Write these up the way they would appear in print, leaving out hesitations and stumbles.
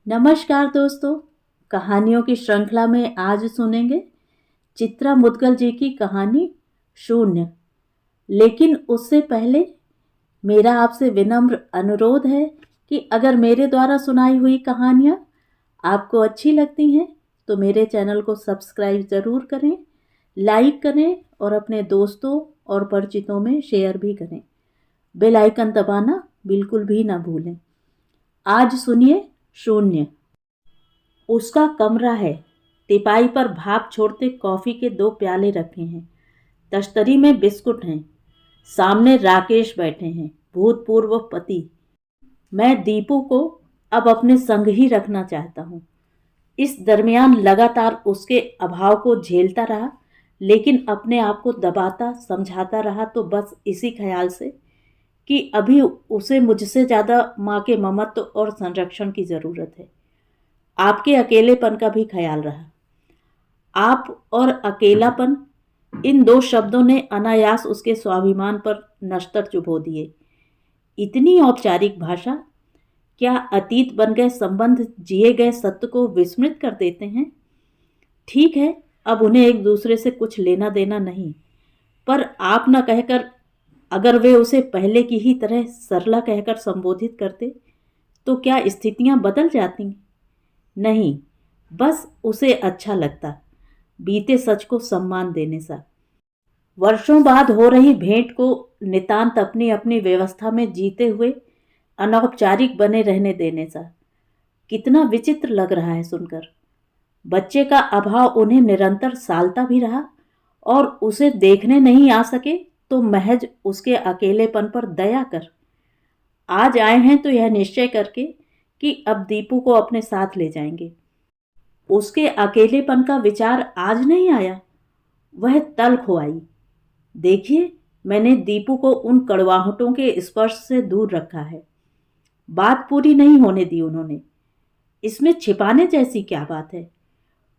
नमस्कार दोस्तों। कहानियों की श्रृंखला में आज सुनेंगे चित्रा मुद्गल जी की कहानी शून्य। लेकिन उससे पहले मेरा आपसे विनम्र अनुरोध है कि अगर मेरे द्वारा सुनाई हुई कहानियाँ आपको अच्छी लगती हैं तो मेरे चैनल को सब्सक्राइब ज़रूर करें, लाइक करें और अपने दोस्तों और परिचितों में शेयर भी करें। बेल आइकन दबाना बिल्कुल भी ना भूलें। आज सुनिए शून्य। उसका कमरा है। टिपाई पर भाप छोड़ते कॉफी के 2 प्याले रखे हैं। तश्तरी में बिस्कुट हैं। सामने राकेश बैठे हैं, भूतपूर्व पति। मैं दीपू को अब अपने संग ही रखना चाहता हूँ। इस दरमियान लगातार उसके अभाव को झेलता रहा, लेकिन अपने आप को दबाता समझाता रहा, तो बस इसी ख्याल से कि अभी उसे मुझसे ज़्यादा माँ के ममत्व और संरक्षण की ज़रूरत है। आपके अकेलेपन का भी ख्याल रहा। आप और अकेलापन, इन 2 शब्दों ने अनायास उसके स्वाभिमान पर नश्तर चुभो दिए। इतनी औपचारिक भाषा, क्या अतीत बन गए संबंध जिए गए सत्य को विस्मृत कर देते हैं? ठीक है, अब उन्हें एक दूसरे से कुछ लेना देना नहीं, पर आप न कहकर अगर वे उसे पहले की ही तरह सरला कहकर संबोधित करते तो क्या स्थितियां बदल जाती? नहीं, बस उसे अच्छा लगता, बीते सच को सम्मान देने सा। वर्षों बाद हो रही भेंट को नितांत अपनी अपनी व्यवस्था में जीते हुए अनौपचारिक बने रहने देने सा। कितना विचित्र लग रहा है सुनकर। बच्चे का अभाव उन्हें निरंतर सालता भी रहा, और उसे देखने नहीं आ सके तो महज उसके अकेलेपन पर दया कर। आज आए हैं तो यह निश्चय करके कि अब दीपू को अपने साथ ले जाएंगे। उसके अकेलेपन का विचार आज नहीं आया, वह तल्ख हो आई। देखिए, मैंने दीपू को उन कड़वाहटों के स्पर्श से दूर रखा है। बात पूरी नहीं होने दी उन्होंने। इसमें छिपाने जैसी क्या बात है?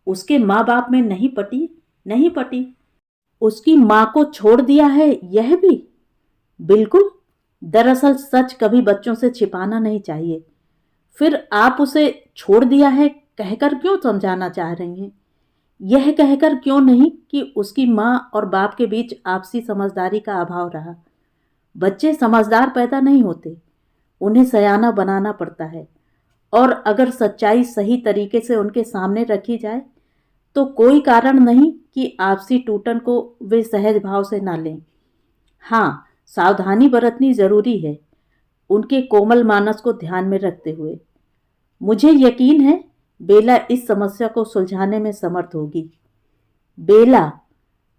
उसके माँ बाप में नहीं पटी, नहीं पटी। उसकी माँ को छोड़ दिया है, यह भी बिल्कुल। दरअसल सच कभी बच्चों से छिपाना नहीं चाहिए। फिर आप उसे छोड़ दिया है कहकर क्यों समझाना चाह रही हैं? यह कहकर क्यों नहीं कि उसकी माँ और बाप के बीच आपसी समझदारी का अभाव रहा। बच्चे समझदार पैदा नहीं होते, उन्हें सयाना बनाना पड़ता है। और अगर सच्चाई सही तरीके से उनके सामने रखी जाए तो कोई कारण नहीं कि आपसी टूटन को वे सहज भाव से ना लें। हाँ, सावधानी बरतनी जरूरी है, उनके कोमल मानस को ध्यान में रखते हुए। मुझे यकीन है बेला इस समस्या को सुलझाने में समर्थ होगी। बेला,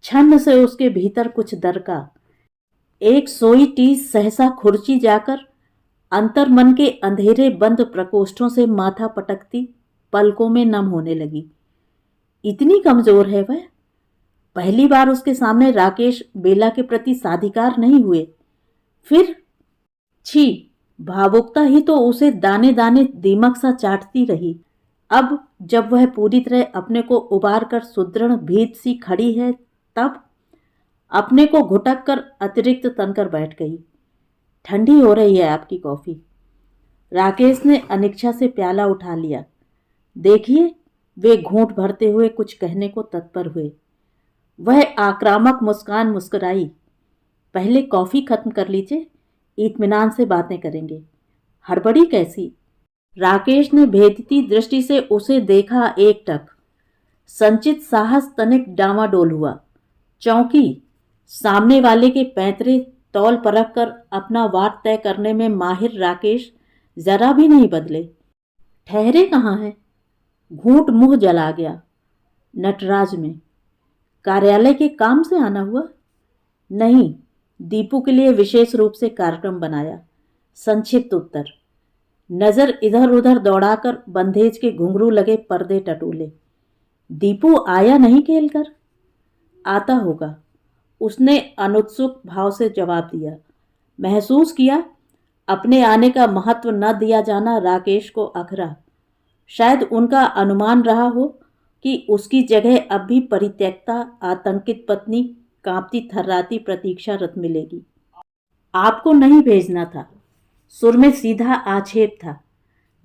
छन्न से उसके भीतर कुछ दरका। एक सोई टीस सहसा खुर्ची जाकर अंतर्मन के अंधेरे बंद प्रकोष्ठों से माथा पटकती पलकों में नम होने लगी। इतनी कमजोर है वह। पहली बार उसके सामने राकेश बेला के प्रति साधिकार नहीं हुए। फिर छी, भावुकता ही तो उसे दाने दाने दीमक सा चाटती रही। अब जब वह पूरी तरह अपने को उबार कर सुदृढ़ भीत सी खड़ी है, तब अपने को घुटक कर अतिरिक्त तनकर बैठ गई। ठंडी हो रही है आपकी कॉफी। राकेश ने अनिच्छा से प्याला उठा लिया। देखिए, वे घूंट भरते हुए कुछ कहने को तत्पर हुए। वह आक्रामक मुस्कान मुस्कुराई। पहले कॉफी खत्म कर लीजिए, इत्मीनान से बातें करेंगे। हड़बड़ी कैसी? राकेश ने भेदती दृष्टि से उसे देखा एकटक। संचित साहस तनिक डामाडोल हुआ। चौंकी। सामने वाले के पैंतरे तौल परख कर अपना वाट तय करने में माहिर राकेश जरा भी नहीं बदले। ठहरे कहाँ हैं? घूंट मुंह जला गया। नटराज में। कार्यालय के काम से आना हुआ? नहीं, दीपू के लिए विशेष रूप से कार्यक्रम बनाया। संक्षिप्त उत्तर। नजर इधर उधर दौड़ाकर बंधेज के घुंघरू लगे पर्दे टटोले। दीपू आया नहीं खेलकर? आता होगा, उसने अनुत्सुक भाव से जवाब दिया। महसूस किया अपने आने का महत्व न दिया जाना राकेश को अखरा। शायद उनका अनुमान रहा हो कि उसकी जगह अब भी परित्यक्ता आतंकित पत्नी कांपती थर्राती प्रतीक्षारत मिलेगी। आपको नहीं भेजना था। सुर में सीधा आक्षेप था।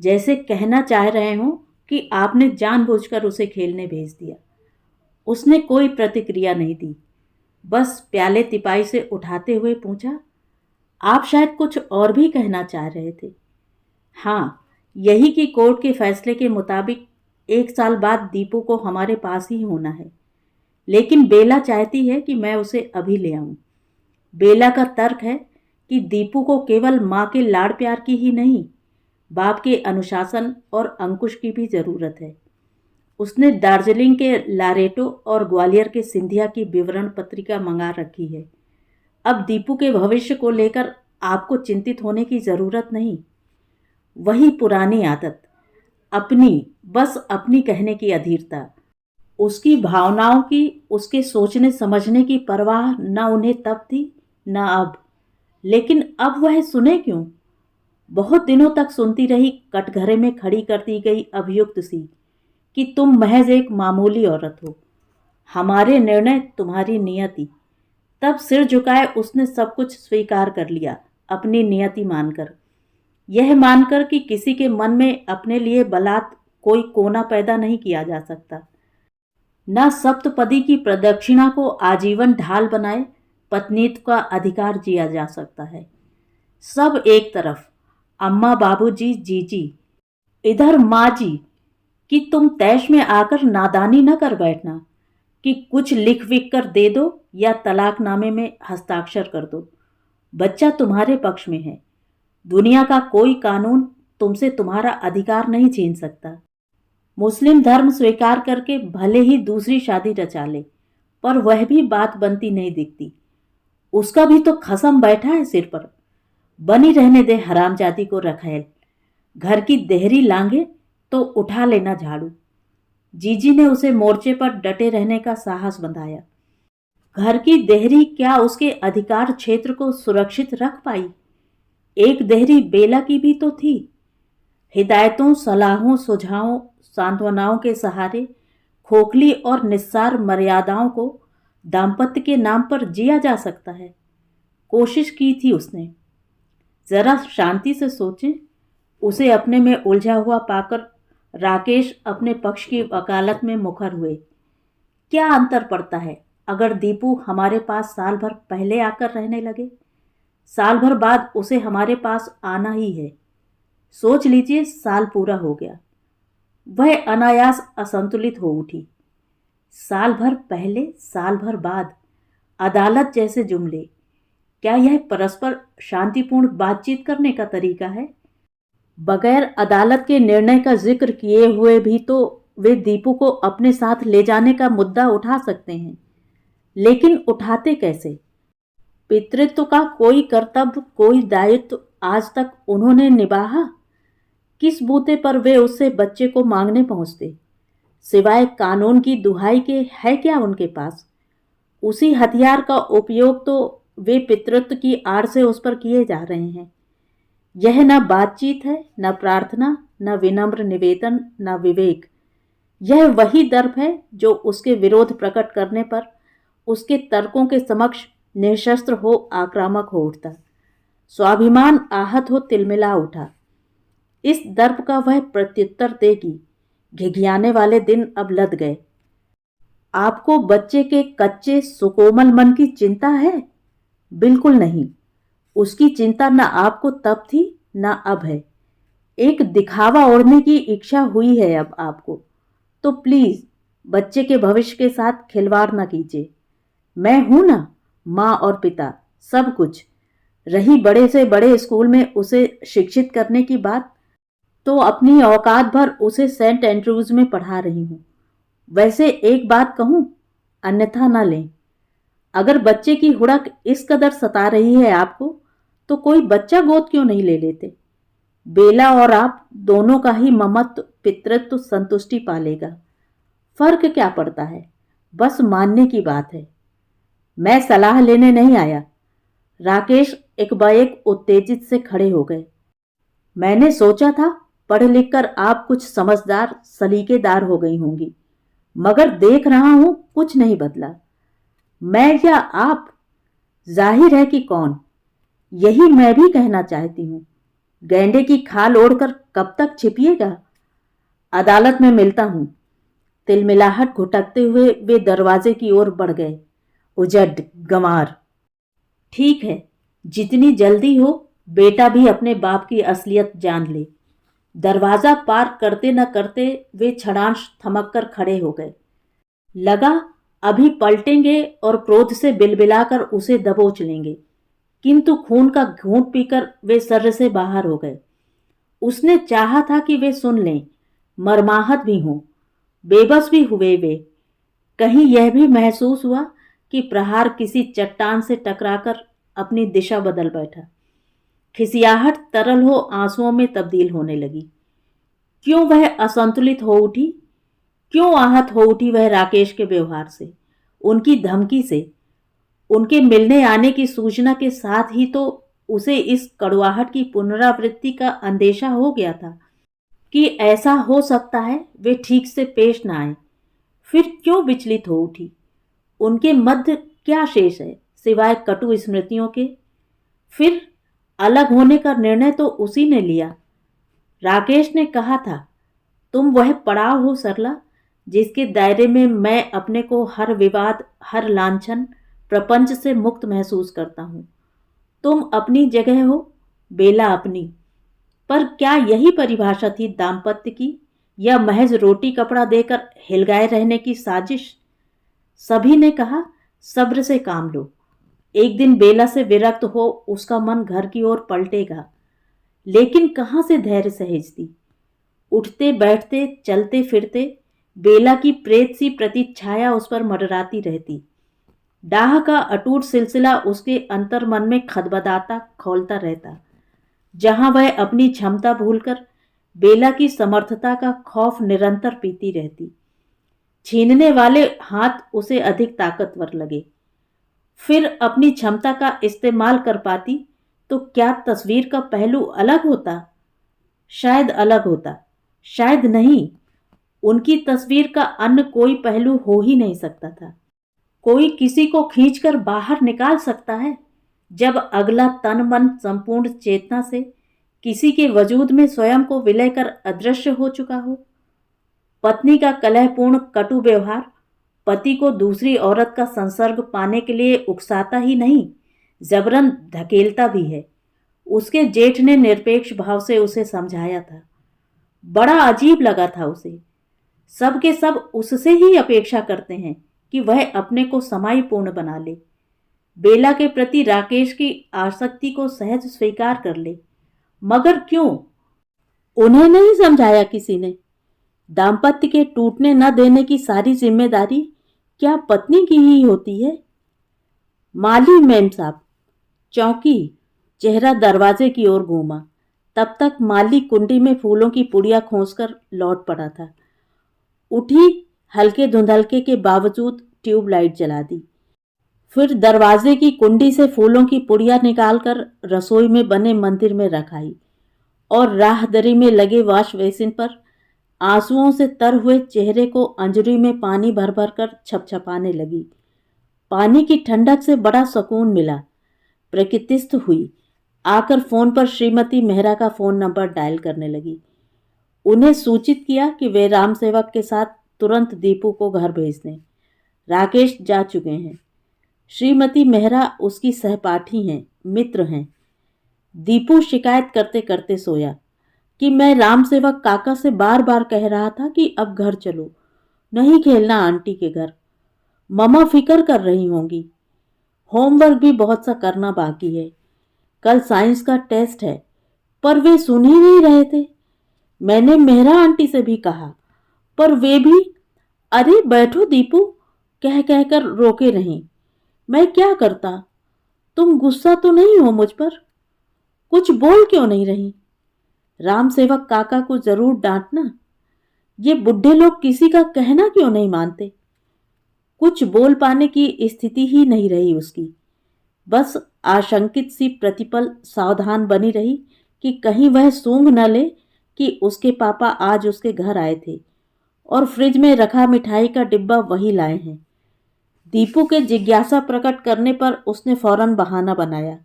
जैसे कहना चाह रहे हो कि आपने जानबूझकर उसे खेलने भेज दिया। उसने कोई प्रतिक्रिया नहीं दी, बस प्याले तिपाई से उठाते हुए पूछा, आप शायद कुछ और भी कहना चाह रहे थे। हाँ, यही कि कोर्ट के फैसले के मुताबिक 1 साल बाद दीपू को हमारे पास ही होना है, लेकिन बेला चाहती है कि मैं उसे अभी ले आऊं। बेला का तर्क है कि दीपू को केवल माँ के लाड़ प्यार की ही नहीं, बाप के अनुशासन और अंकुश की भी जरूरत है। उसने दार्जिलिंग के लारेटो और ग्वालियर के सिंधिया की विवरण पत्रिका मंगा रखी है। अब दीपू के भविष्य को लेकर आपको चिंतित होने की जरूरत नहीं। वही पुरानी आदत, अपनी, बस अपनी कहने की अधीरता, उसकी भावनाओं की, उसके सोचने समझने की परवाह न उन्हें तब थी न अब। लेकिन अब वह सुने क्यों? बहुत दिनों तक सुनती रही, कटघरे में खड़ी कर दी गई अभियुक्त सी, कि तुम महज एक मामूली औरत हो, हमारे निर्णय तुम्हारी नियति। तब सिर झुकाए उसने सब कुछ स्वीकार कर लिया, अपनी नियति मानकर, यह मानकर कि किसी के मन में अपने लिए बलात् कोई कोना पैदा नहीं किया जा सकता। न सप्तपदी की प्रदक्षिणा को आजीवन ढाल बनाए पत्नीत्व का अधिकार जिया जा सकता है। सब एक तरफ, अम्मा, बाबूजी, जीजी, इधर माँ जी, कि तुम तैश में आकर नादानी न कर बैठना कि कुछ लिख विख कर दे दो या तलाकनामे में हस्ताक्षर कर दो। बच्चा तुम्हारे पक्ष में है। दुनिया का कोई कानून तुमसे तुम्हारा अधिकार नहीं छीन सकता। मुस्लिम धर्म स्वीकार करके भले ही दूसरी शादी रचा ले, पर वह भी बात बनती नहीं दिखती। उसका भी तो खसम बैठा है सिर पर। बनी रहने दे हरामजादी को रखैल। घर की देहरी लांगे तो उठा लेना झाड़ू। जीजी ने उसे मोर्चे पर डटे रहने का साहस बंधाया। घर की देहरी क्या उसके अधिकार क्षेत्र को सुरक्षित रख पाई? एक देहरी बेला की भी तो थी। हिदायतों, सलाहों, सुझावों, सांत्वनाओं के सहारे खोखली और निस्सार मर्यादाओं को दाम्पत्य के नाम पर जिया जा सकता है। कोशिश की थी उसने। जरा शांति से सोचें। उसे अपने में उलझा हुआ पाकर राकेश अपने पक्ष की वकालत में मुखर हुए। क्या अंतर पड़ता है अगर दीपू हमारे पास साल भर पहले आकर रहने लगे? साल भर बाद उसे हमारे पास आना ही है। सोच लीजिए, साल पूरा हो गया। वह अनायास असंतुलित हो उठी। साल भर पहले, साल भर बाद, अदालत जैसे जुमले, क्या यह परस्पर शांतिपूर्ण बातचीत करने का तरीका है? बगैर अदालत के निर्णय का जिक्र किए हुए भी तो वे दीपू को अपने साथ ले जाने का मुद्दा उठा सकते हैं, लेकिन उठाते कैसे? पितृत्व का कोई कर्तव्य, कोई दायित्व आज तक उन्होंने निभाया? किस बूते पर वे उससे बच्चे को मांगने पहुंचते? सिवाय कानून की दुहाई के है क्या उनके पास? उसी हथियार का उपयोग तो वे पितृत्व की आड़ से उस पर किए जा रहे हैं। यह न बातचीत है, न प्रार्थना, न विनम्र निवेदन, न विवेक। यह वही दर्प है जो उसके विरोध प्रकट करने पर उसके तर्कों के समक्ष निशस्त्र हो आक्रामक हो उठता। स्वाभिमान आहत हो तिलमिला उठा। इस दर्प का वह प्रत्युत्तर देगी। घिघियाने वाले दिन अब लद गए। आपको बच्चे के कच्चे सुकोमल मन की चिंता है? बिल्कुल नहीं। उसकी चिंता न आपको तब थी न अब है। एक दिखावा ओढ़ने की इच्छा हुई है अब आपको। तो प्लीज बच्चे के भविष्य के साथ खिलवाड़ न कीजिए। मैं हूं ना, माँ और पिता, सब कुछ। रही बड़े से बड़े स्कूल में उसे शिक्षित करने की बात, तो अपनी औकात भर उसे सेंट एंड्रूज में पढ़ा रही हूं। वैसे एक बात कहूं, अन्यथा न लें। अगर बच्चे की हुड़क इस कदर सता रही है आपको, तो कोई बच्चा गोद क्यों नहीं ले लेते? बेला और आप दोनों का ही ममत्व, पितृत्व संतुष्टि पालेगा। फर्क क्या पड़ता है? बस मानने की बात है। मैं सलाह लेने नहीं आया। राकेश एकाएक उत्तेजित से खड़े हो गए। मैंने सोचा था पढ़ लिख कर आप कुछ समझदार, सलीकेदार हो गई होंगी, मगर देख रहा हूं कुछ नहीं बदला। मैं या आप? जाहिर है कि कौन। यही मैं भी कहना चाहती हूं। गैंडे की खाल ओढ़कर कब तक छिपिएगा? अदालत में मिलता हूं। तिलमिलाहट घुटकते हुए वे दरवाजे की ओर बढ़ गए। उजड गंवार। ठीक है, जितनी जल्दी हो बेटा भी अपने बाप की असलियत जान ले। दरवाजा पार करते न करते वे क्षणांश थमक कर खड़े हो गए। लगा अभी पलटेंगे और क्रोध से बिलबिलाकर उसे दबोच लेंगे, किंतु खून का घूंट पीकर वे सर्र से बाहर हो गए। उसने चाहा था कि वे सुन लें, मर्माहत भी हों। बेबस भी हुए वे। कहीं यह भी महसूस हुआ कि प्रहार किसी चट्टान से टकराकर अपनी दिशा बदल बैठा। खिसियाहट तरल हो आंसुओं में तब्दील होने लगी। क्यों वह असंतुलित हो उठी? क्यों आहत हो उठी वह राकेश के व्यवहार से, उनकी धमकी से? उनके मिलने आने की सूचना के साथ ही तो उसे इस कड़वाहट की पुनरावृत्ति का अंदेशा हो गया था कि ऐसा हो सकता है वे ठीक से पेश न आए। फिर क्यों विचलित हो उठी? उनके मध्य क्या शेष है सिवाय कटु स्मृतियों के? फिर अलग होने का निर्णय तो उसी ने लिया। राकेश ने कहा था, तुम वह पड़ाव हो सरला जिसके दायरे में मैं अपने को हर विवाद, हर लांछन, प्रपंच से मुक्त महसूस करता हूं। तुम अपनी जगह हो, बेला अपनी। पर क्या यही परिभाषा थी दाम्पत्य की, या महज रोटी कपड़ा देकर हिलगाए रहने की साजिश? सभी ने कहा, सब्र से काम लो। एक दिन बेला से विरक्त हो उसका मन घर की ओर पलटेगा। लेकिन कहां से धैर्य सहेजती? उठते बैठते चलते फिरते बेला की प्रेत सी प्रतिच्छाया उस पर मंडराती रहती। डाह का अटूट सिलसिला उसके अंतर मन में खदबदाता खौलता रहता, जहां वह अपनी क्षमता भूलकर बेला की समर्थता का खौफ निरंतर पीती रहती। छीनने वाले हाथ उसे अधिक ताकतवर लगे। फिर अपनी क्षमता का इस्तेमाल कर पाती तो क्या तस्वीर का पहलू अलग होता? शायद अलग होता, शायद नहीं। उनकी तस्वीर का अन्य कोई पहलू हो ही नहीं सकता था। कोई किसी को खींचकर बाहर निकाल सकता है जब अगला तन मन संपूर्ण चेतना से किसी के वजूद में स्वयं को विलय कर अदृश्य हो चुका हो। पत्नी का कलहपूर्ण कटु व्यवहार पति को दूसरी औरत का संसर्ग पाने के लिए उकसाता ही नहीं, जबरन धकेलता भी है। उसके जेठ ने निरपेक्ष भाव से उसे समझाया था। बड़ा अजीब लगा था उसे। सब के सब उससे ही अपेक्षा करते हैं कि वह अपने को समाईपूर्ण बना ले, बेला के प्रति राकेश की आसक्ति को सहज स्वीकार कर ले। मगर क्यों? उन्हें नहीं समझाया किसी ने। दाम्पत्य के टूटने न देने की सारी जिम्मेदारी क्या पत्नी की ही होती है? माली मेम साहब। चौंकी, चेहरा दरवाजे की ओर घूमा। तब तक माली कुंडी में फूलों की पुड़िया खोसकर लौट पड़ा था। उठी, हल्के धुंधलके के बावजूद ट्यूबलाइट जला दी। फिर दरवाजे की कुंडी से फूलों की पुड़िया निकालकर रसोई में बने मंदिर में रखाई और राहदरी में लगे वॉश बेसिन पर आंसुओं से तर हुए चेहरे को अंजरी में पानी भर भर कर छपछपाने लगी। पानी की ठंडक से बड़ा सुकून मिला। प्रकृतिस्थ हुई। आकर फोन पर श्रीमती मेहरा का फोन नंबर डायल करने लगी। उन्हें सूचित किया कि वे राम सेवक के साथ तुरंत दीपू को घर भेज दें। राकेश जा चुके हैं। श्रीमती मेहरा उसकी सहपाठी हैं, मित्र हैं। दीपू शिकायत करते करते सोया कि मैं राम सेवक काका से बार बार कह रहा था कि अब घर चलो, नहीं खेलना आंटी के घर। ममा फिक्र कर रही होंगी। होमवर्क भी बहुत सा करना बाकी है। कल साइंस का टेस्ट है। पर वे सुन ही नहीं रहे थे। मैंने मेहरा आंटी से भी कहा, पर वे भी अरे बैठो दीपू कह कहकर रोके रहीं। मैं क्या करता? तुम गुस्सा तो नहीं हो मुझ पर? कुछ बोल क्यों नहीं रही? राम सेवक काका को जरूर डांटना। ये बुढ़े लोग किसी का कहना क्यों नहीं मानते? कुछ बोल पाने की स्थिति ही नहीं रही उसकी। बस आशंकित सी प्रतिपल सावधान बनी रही कि कहीं वह सूंघ न ले कि उसके पापा आज उसके घर आए थे और फ्रिज में रखा मिठाई का डिब्बा वही लाए हैं। दीपू के जिज्ञासा प्रकट करने पर उसने फौरन बहाना बनाया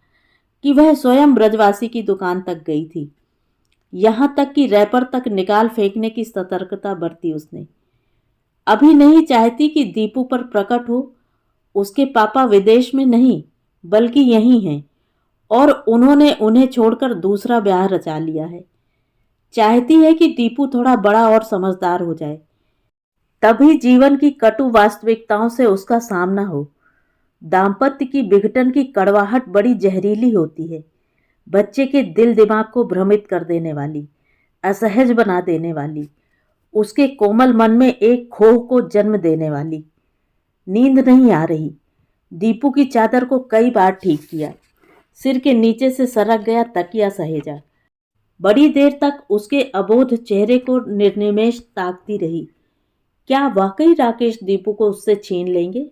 कि वह स्वयं ब्रजवासी की दुकान तक गई थी। यहाँ तक कि रैपर तक निकाल फेंकने की सतर्कता बरती उसने। अभी नहीं चाहती कि दीपू पर प्रकट हो। उसके पापा विदेश में नहीं बल्कि यहीं हैं और उन्होंने उन्हें छोड़कर दूसरा ब्याह रचा लिया है। चाहती है कि दीपू थोड़ा बड़ा और समझदार हो जाए, तभी जीवन की कटु वास्तविकताओं से उसका सामना हो। दाम्पत्य की विघटन की कड़वाहट बड़ी जहरीली होती है, बच्चे के दिल दिमाग को भ्रमित कर देने वाली, असहज बना देने वाली, उसके कोमल मन में एक खोह को जन्म देने वाली। नींद नहीं आ रही। दीपू की चादर को कई बार ठीक किया, सिर के नीचे से सरक गया तकिया सहेजा। बड़ी देर तक उसके अबोध चेहरे को निर्निमेष ताकती रही। क्या वाकई राकेश दीपू को उससे छीन लेंगे?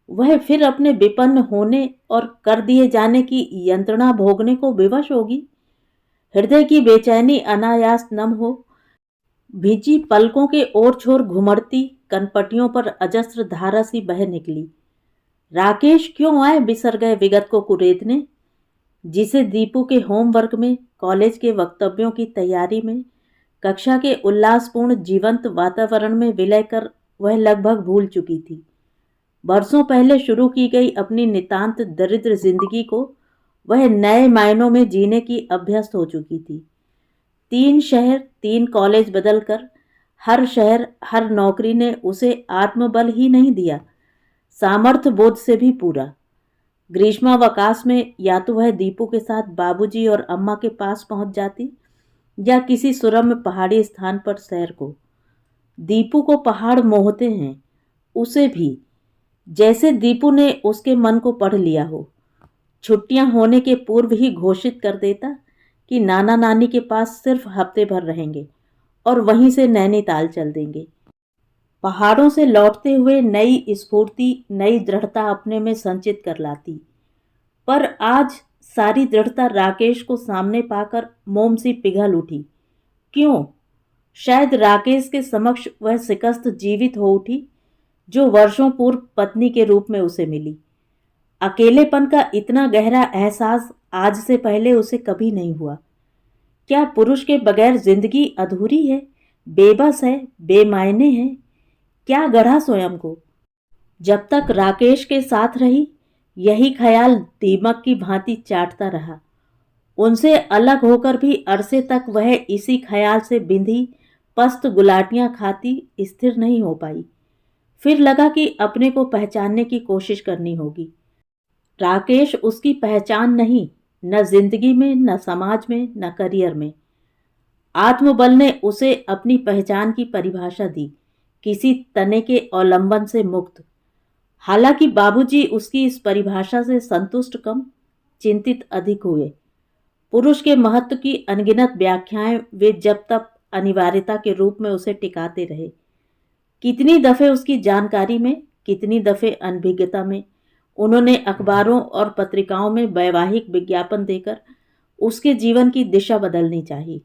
वह फिर अपने विपन्न होने और कर दिए जाने की यंत्रणा भोगने को विवश होगी। हृदय की बेचैनी अनायास नम हो, भीजी पलकों के ओर छोर घुमड़ती कनपटियों पर अजस्र धारा सी बह निकली। राकेश क्यों आए बिसर गए विगत को कुरेदने, जिसे दीपू के होमवर्क में, कॉलेज के वक्तव्यों की तैयारी में, कक्षा के उल्लासपूर्ण जीवंत वातावरण में विलय कर वह लगभग भूल चुकी थी। बरसों पहले शुरू की गई अपनी नितांत दरिद्र जिंदगी को वह नए मायनों में जीने की अभ्यस्त हो चुकी थी। 3 शहर 3 कॉलेज बदलकर हर शहर हर नौकरी ने उसे आत्मबल ही नहीं दिया, सामर्थ्य बोध से भी पूरा। ग्रीष्मावकाश में या तो वह दीपू के साथ बाबूजी और अम्मा के पास पहुंच जाती या किसी सुरम्य पहाड़ी स्थान पर सैर को। दीपू को पहाड़ मोहते हैं, उसे भी, जैसे दीपू ने उसके मन को पढ़ लिया हो। छुट्टियां होने के पूर्व ही घोषित कर देता कि नाना नानी के पास सिर्फ हफ्ते भर रहेंगे और वहीं से नैनीताल चल देंगे। पहाड़ों से लौटते हुए नई स्फूर्ति, नई दृढ़ता अपने में संचित कर लाती। पर आज सारी दृढ़ता राकेश को सामने पाकर मोम सी पिघल उठी। क्यों? शायद राकेश के समक्ष वह शिकस्त जीवित हो उठी जो वर्षों पूर्व पत्नी के रूप में उसे मिली। अकेलेपन का इतना गहरा एहसास आज से पहले उसे कभी नहीं हुआ। क्या पुरुष के बगैर जिंदगी अधूरी है, बेबस है, बेमायने है? क्या गढ़ा स्वयं को? जब तक राकेश के साथ रही, यही ख्याल दीमक की भांति चाटता रहा। उनसे अलग होकर भी अरसे तक वह इसी ख्याल से बिंधी पस्त गुलाटियां खाती स्थिर नहीं हो पाई। फिर लगा कि अपने को पहचानने की कोशिश करनी होगी। राकेश उसकी पहचान नहीं, न जिंदगी में, न समाज में, न करियर में। आत्मबल ने उसे अपनी पहचान की परिभाषा दी, किसी तने के अवलंबन से मुक्त। हालांकि बाबूजी उसकी इस परिभाषा से संतुष्ट कम, चिंतित अधिक हुए। पुरुष के महत्व की अनगिनत व्याख्याएं वे जब तक अनिवार्यता के रूप में उसे टिकाते रहे। कितनी दफे उसकी जानकारी में, कितनी दफे अनभिज्ञता में उन्होंने अखबारों और पत्रिकाओं में वैवाहिक विज्ञापन देकर उसके जीवन की दिशा बदलनी चाहिए।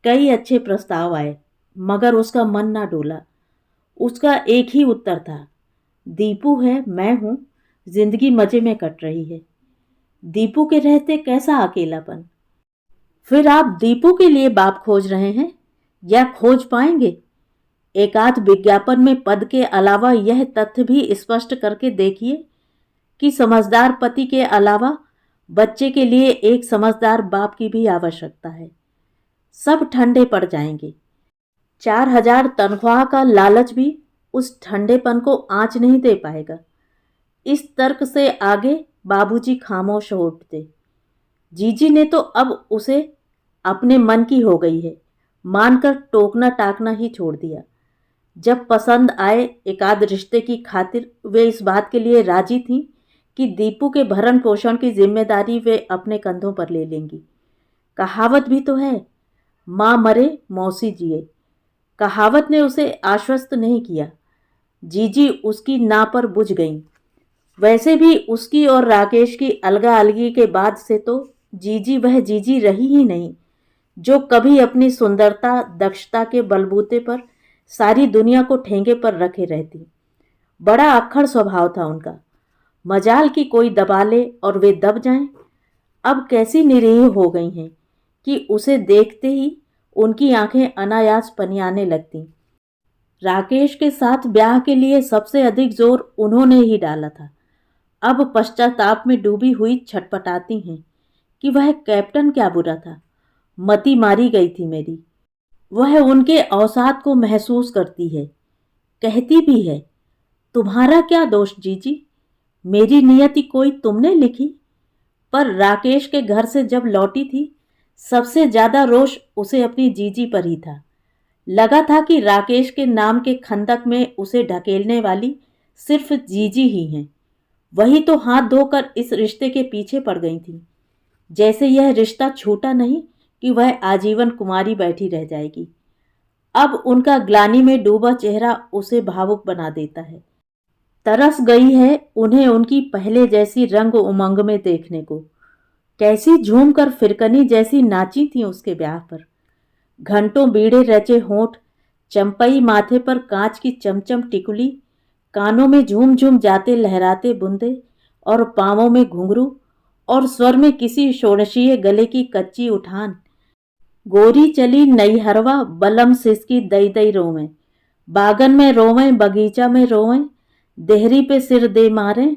कई अच्छे प्रस्ताव आए, मगर उसका मन ना डोला। उसका एक ही उत्तर था, दीपू है, मैं हूं, जिंदगी मजे में कट रही है। दीपू के रहते कैसा अकेलापन। फिर आप दीपू के लिए बाप खोज रहे हैं या खोज पाएंगे? एकाध विज्ञापन में पद के अलावा यह तथ्य भी स्पष्ट करके देखिए कि समझदार पति के अलावा बच्चे के लिए एक समझदार बाप की भी आवश्यकता है। सब ठंडे पड़ जाएंगे। 4000 तनख्वाह का लालच भी उस ठंडेपन को आंच नहीं दे पाएगा। इस तर्क से आगे बाबूजी खामोश हो उठते। जीजी ने तो अब उसे अपने मन की हो गई है मानकर टोकना टाकना ही छोड़ दिया। जब पसंद आए एकाध रिश्ते की खातिर वे इस बात के लिए राजी थीं कि दीपू के भरण पोषण की जिम्मेदारी वे अपने कंधों पर ले लेंगी। कहावत भी तो है, माँ मरे मौसी जिए। कहावत ने उसे आश्वस्त नहीं किया। जीजी उसकी ना पर बुझ गईं। वैसे भी उसकी और राकेश की अलगा अलगी के बाद से तो जीजी वह जीजी रही ही नहीं जो कभी अपनी सुंदरता, दक्षता के बलबूते पर सारी दुनिया को ठेंगे पर रखे रहती। बड़ा अक्खड़ स्वभाव था उनका। मजाल की कोई दबा ले और वे दब जाएं। अब कैसी निरीह हो गई हैं। कि उसे देखते ही उनकी आंखें अनायास पनियाने लगती। राकेश के साथ ब्याह के लिए सबसे अधिक जोर उन्होंने ही डाला था। अब पश्चाताप में डूबी हुई छटपटाती हैं कि वह कैप्टन क्या बुरा था। मति मारी गई थी मेरी। वह उनके अवसाद को महसूस करती है, कहती भी है, तुम्हारा क्या दोष जीजी, मेरी नियति कोई तुमने लिखी। पर राकेश के घर से जब लौटी थी, सबसे ज्यादा रोष उसे अपनी जीजी पर ही था। लगा था कि राकेश के नाम के खंदक में उसे ढकेलने वाली सिर्फ जीजी ही हैं। वही तो हाथ धोकर इस रिश्ते के पीछे पड़ गई थी। जैसे यह रिश्ता छूटा नहीं कि वह आजीवन कुमारी बैठी रह जाएगी। अब उनका ग्लानि में डूबा चेहरा उसे भावुक बना देता है। तरस गई है उन्हें उनकी पहले जैसी रंग उमंग में देखने को। कैसी झूम कर फिरकनी जैसी नाची थी उसके ब्याह पर। घंटों बीड़े रचे होंठ, चंपई माथे पर कांच की चमचम टिकुली, कानों में झूम झूम जाते लहराते बुंदे और पांवों में घुंघरू और स्वर में किसी षोडशीय गले की कच्ची उठान। गोरी चली नैहरवा बलम सिसकी दई दई रोवें, बागन में रोवें बगीचा में रोवें, देहरी पे सिर दे मारें,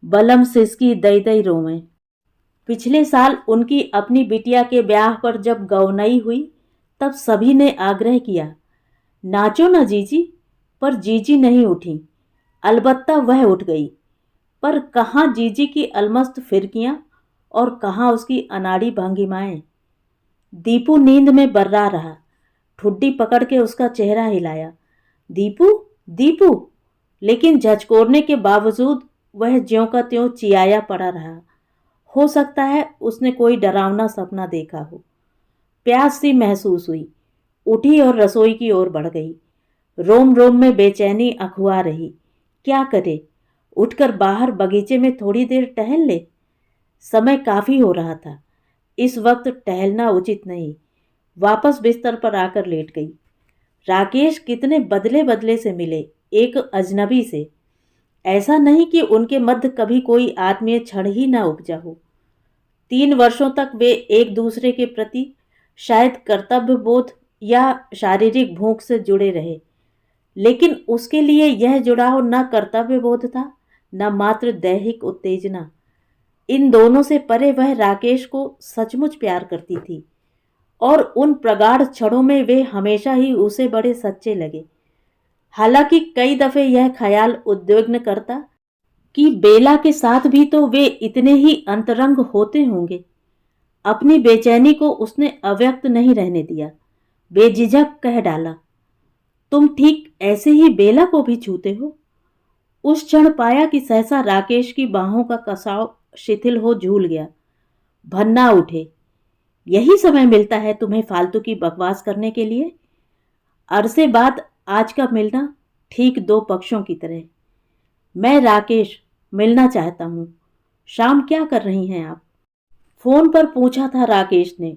बलम सिसकी दई दई रोवें। पिछले साल उनकी अपनी बिटिया के ब्याह पर जब गौनई हुई, तब सभी ने आग्रह किया, नाचो ना जीजी, पर जीजी नहीं उठी। अलबत्ता वह उठ गई, पर कहाँ जीजी की अलमस्त फिरकियां और कहाँ उसकी अनाड़ी भंगिमाएं। दीपू नींद में बर्रा रहा, ठुड्डी पकड़ के उसका चेहरा हिलाया, दीपू दीपू, लेकिन झचकोरने के बावजूद वह ज्यों का त्यों चियाया पड़ा रहा। हो सकता है उसने कोई डरावना सपना देखा हो। प्यास सी महसूस हुई, उठी और रसोई की ओर बढ़ गई। रोम रोम में बेचैनी अखुआ रही। क्या करे, उठकर बाहर बगीचे में थोड़ी देर टहल ले। समय काफी हो रहा था, इस वक्त टहलना उचित नहीं। वापस बिस्तर पर आकर लेट गई। राकेश कितने बदले बदले से मिले, एक अजनबी से। ऐसा नहीं कि उनके मध्य कभी कोई आत्मीय क्षण ही न उपजा हो। 3 वर्षों तक वे एक दूसरे के प्रति शायद कर्तव्य बोध या शारीरिक भूख से जुड़े रहे, लेकिन उसके लिए यह जुड़ाव न कर्तव्य बोध था, न मात्र दैहिक उत्तेजना। इन दोनों से परे वह राकेश को सचमुच प्यार करती थी, और उन प्रगाढ़ क्षणों में वे हमेशा ही उसे बड़े सच्चे लगे। हालांकि कई दफे यह ख्याल उद्विग्न करता कि बेला के साथ भी तो वे इतने ही अंतरंग होते होंगे। अपनी बेचैनी को उसने अव्यक्त नहीं रहने दिया, बेझिझक कह डाला, तुम ठीक ऐसे ही बेला को भी छूते हो। उस क्षण पाया कि सहसा राकेश की बाहों का कसाव शिथिल हो झूल गया। भन्ना उठे, यही समय मिलता है तुम्हें फालतू की बकवास करने के लिए। अरसे बाद आज का मिलना ठीक 2 पक्षों की तरह। मैं राकेश मिलना चाहता हूँ। शाम क्या कर रही हैं आप? फोन पर पूछा था राकेश ने,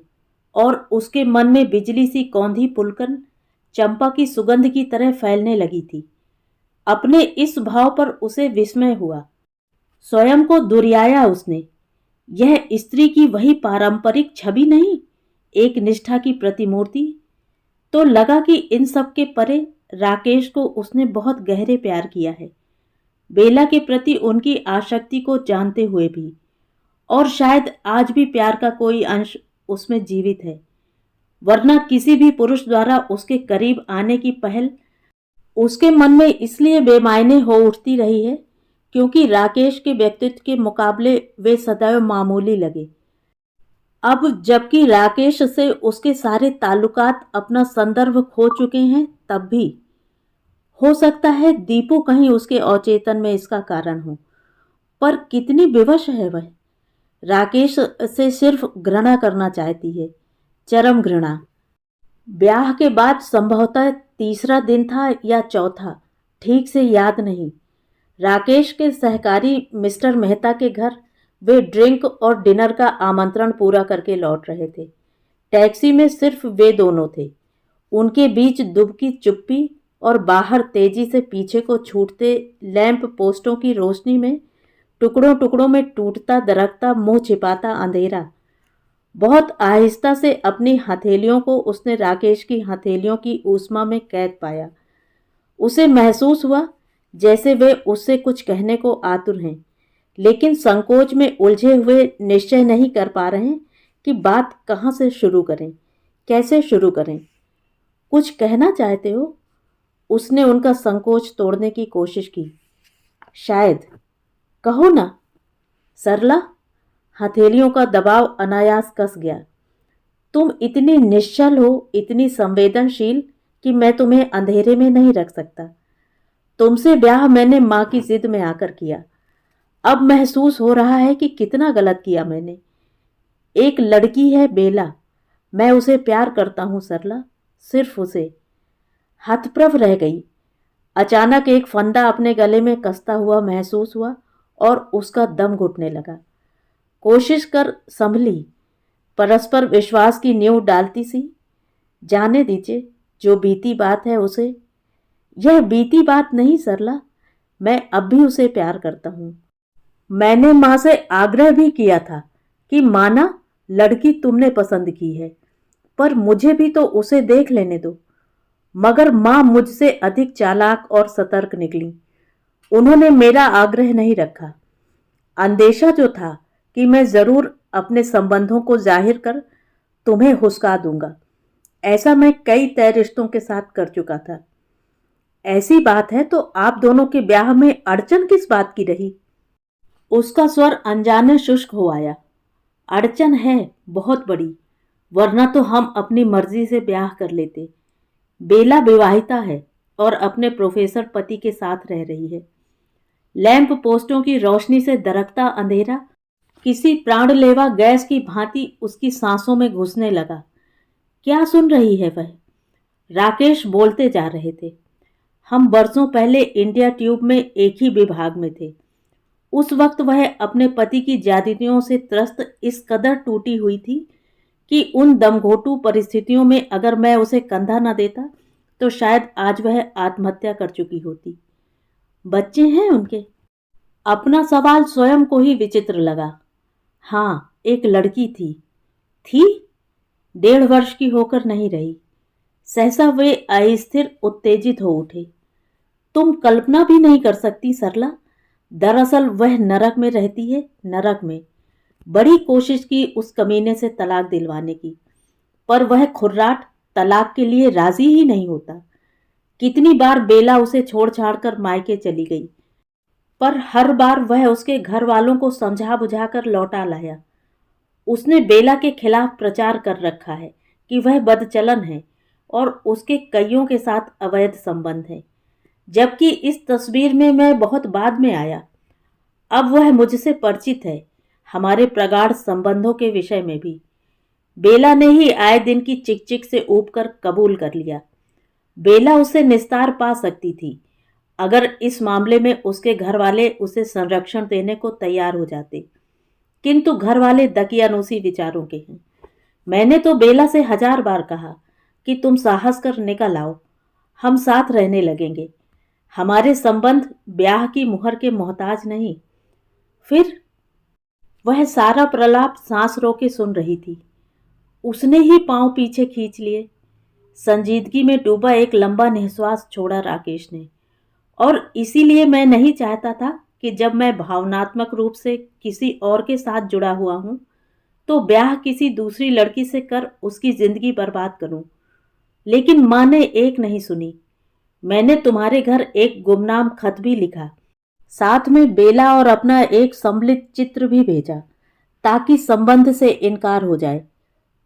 और उसके मन में बिजली सी कौंधी पुलकन चंपा की सुगंध की तरह फैलने लगी थी। अपने इस भाव पर उसे विस्मय हुआ। स्वयं को दुर्याया उसने। यह स्त्री की वही पारंपरिक छवि नहीं, एक निष्ठा की प्रतिमूर्ति। तो लगा कि इन सब के परे राकेश को उसने बहुत गहरे प्यार किया है, बेला के प्रति उनकी आसक्ति को जानते हुए भी, और शायद आज भी प्यार का कोई अंश उसमें जीवित है। वरना किसी भी पुरुष द्वारा उसके करीब आने की पहल उसके मन में इसलिए बेमायने हो उठती रही है क्योंकि राकेश के व्यक्तित्व के मुकाबले वे सदैव मामूली लगे। अब जबकि राकेश से उसके सारे ताल्लुकात अपना संदर्भ खो चुके हैं, तब भी हो सकता है दीपू कहीं उसके अवचेतन में इसका कारण हो। पर कितनी विवश है वह। राकेश से सिर्फ घृणा करना चाहती है, चरम घृणा। ब्याह के बाद संभवतः 3रा दिन था या 4था, ठीक से याद नहीं। राकेश के सहकारी मिस्टर मेहता के घर वे ड्रिंक और डिनर का आमंत्रण पूरा करके लौट रहे थे। टैक्सी में सिर्फ वे दोनों थे। उनके बीच दुबकी चुप्पी और बाहर तेजी से पीछे को छूटते लैंप पोस्टों की रोशनी में टुकड़ों टुकड़ों में टूटता दरकता मुंह छिपाता अंधेरा। बहुत आहिस्ता से अपनी हथेलियों को उसने राकेश की हथेलियों की ऊष्मा में कैद पाया। उसे महसूस हुआ जैसे वे उससे कुछ कहने को आतुर हैं, लेकिन संकोच में उलझे हुए निश्चय नहीं कर पा रहे हैं कि बात कहाँ से शुरू करें, कैसे शुरू करें। कुछ कहना चाहते हो? उसने उनका संकोच तोड़ने की कोशिश की। शायद। कहो ना। सरला, हथेलियों का दबाव अनायास कस गया। तुम इतनी निश्चल हो, इतनी संवेदनशील कि मैं तुम्हें अंधेरे में नहीं रख सकता। तुमसे ब्याह मैंने माँ की जिद में आकर किया। अब महसूस हो रहा है कि कितना गलत किया मैंने। एक लड़की है बेला, मैं उसे प्यार करता हूँ सरला, सिर्फ उसे। हतप्रभ रह गई। अचानक एक फंदा अपने गले में कसता हुआ महसूस हुआ और उसका दम घुटने लगा। कोशिश कर संभली, परस्पर विश्वास की नींव डालती सी। जाने दीजिए, जो बीती बात है उसे। यह बीती बात नहीं सरला, मैं अब भी उसे प्यार करता हूँ। मैंने माँ से आग्रह भी किया था कि माना लड़की तुमने पसंद की है, पर मुझे भी तो उसे देख लेने दो। मगर माँ मुझसे अधिक चालाक और सतर्क निकली। उन्होंने मेरा आग्रह नहीं रखा। अंदेशा जो था कि मैं जरूर अपने संबंधों को जाहिर कर तुम्हें हुस्का दूंगा, ऐसा मैं कई तय रिश्तों के साथ कर चुका था। ऐसी बात है तो आप दोनों के ब्याह में अड़चन किस बात की रही? उसका स्वर अनजाने शुष्क हो आया। अड़चन है बहुत बड़ी, वरना तो हम अपनी मर्जी से ब्याह कर लेते। बेला विवाहिता है और अपने प्रोफेसर पति के साथ रह रही है। लैंप पोस्टों की रोशनी से दरकता अंधेरा किसी प्राणलेवा गैस की भांति उसकी सांसों में घुसने लगा। क्या सुन रही है वह? राकेश बोलते जा रहे थे। हम बरसों पहले इंडिया ट्यूब में एक ही विभाग में थे। उस वक्त वह अपने पति की ज्यादतियों से त्रस्त इस कदर टूटी हुई थी कि उन दमघोटू परिस्थितियों में अगर मैं उसे कंधा न देता तो शायद आज वह आत्महत्या कर चुकी होती। बच्चे हैं उनके? अपना सवाल स्वयं को ही विचित्र लगा। हाँ, एक लड़की थी। थी? 1.5 वर्ष की होकर नहीं रही। सहसा वे अस्थिर उत्तेजित हो उठे। तुम कल्पना भी नहीं कर सकती सरला, दरअसल वह नरक में रहती है, नरक में। बड़ी कोशिश की उस कमीने से तलाक दिलवाने की, पर वह खुर्राट तलाक के लिए राजी ही नहीं होता। कितनी बार बेला उसे छोड़ छाड़ कर मायके चली गई, पर हर बार वह उसके घर वालों को समझा बुझाकर लौटा लाया। उसने बेला के खिलाफ प्रचार कर रखा है कि वह बदचलन है और उसके कईयों के साथ अवैध संबंध है, जबकि इस तस्वीर में मैं बहुत बाद में आया। अब वह मुझसे परिचित है, हमारे प्रगाढ़ संबंधों के विषय में भी। बेला ने ही आए दिन की चिक चिक से ऊब कर कबूल कर लिया। बेला उससे निस्तार पा सकती थी अगर इस मामले में उसके घर वाले उसे संरक्षण देने को तैयार हो जाते, किंतु घर वाले दकियानूसी विचारों के हैं। मैंने तो बेला से 1000 बार कहा कि तुम साहस कर निकल आओ, हम साथ रहने लगेंगे। हमारे संबंध ब्याह की मुहर के मोहताज नहीं। फिर वह सारा प्रलाप सांस रोके सुन रही थी। उसने ही पांव पीछे खींच लिए। संजीदगी में डूबा एक लंबा निश्वास छोड़ा राकेश ने। और इसीलिए मैं नहीं चाहता था कि जब मैं भावनात्मक रूप से किसी और के साथ जुड़ा हुआ हूं तो ब्याह किसी दूसरी लड़की से कर उसकी जिंदगी बर्बाद करूं। लेकिन माँ ने एक नहीं सुनी। मैंने तुम्हारे घर एक गुमनाम खत भी लिखा, साथ में बेला और अपना एक सम्मिलित चित्र भी भेजा, ताकि संबंध से इनकार हो जाए।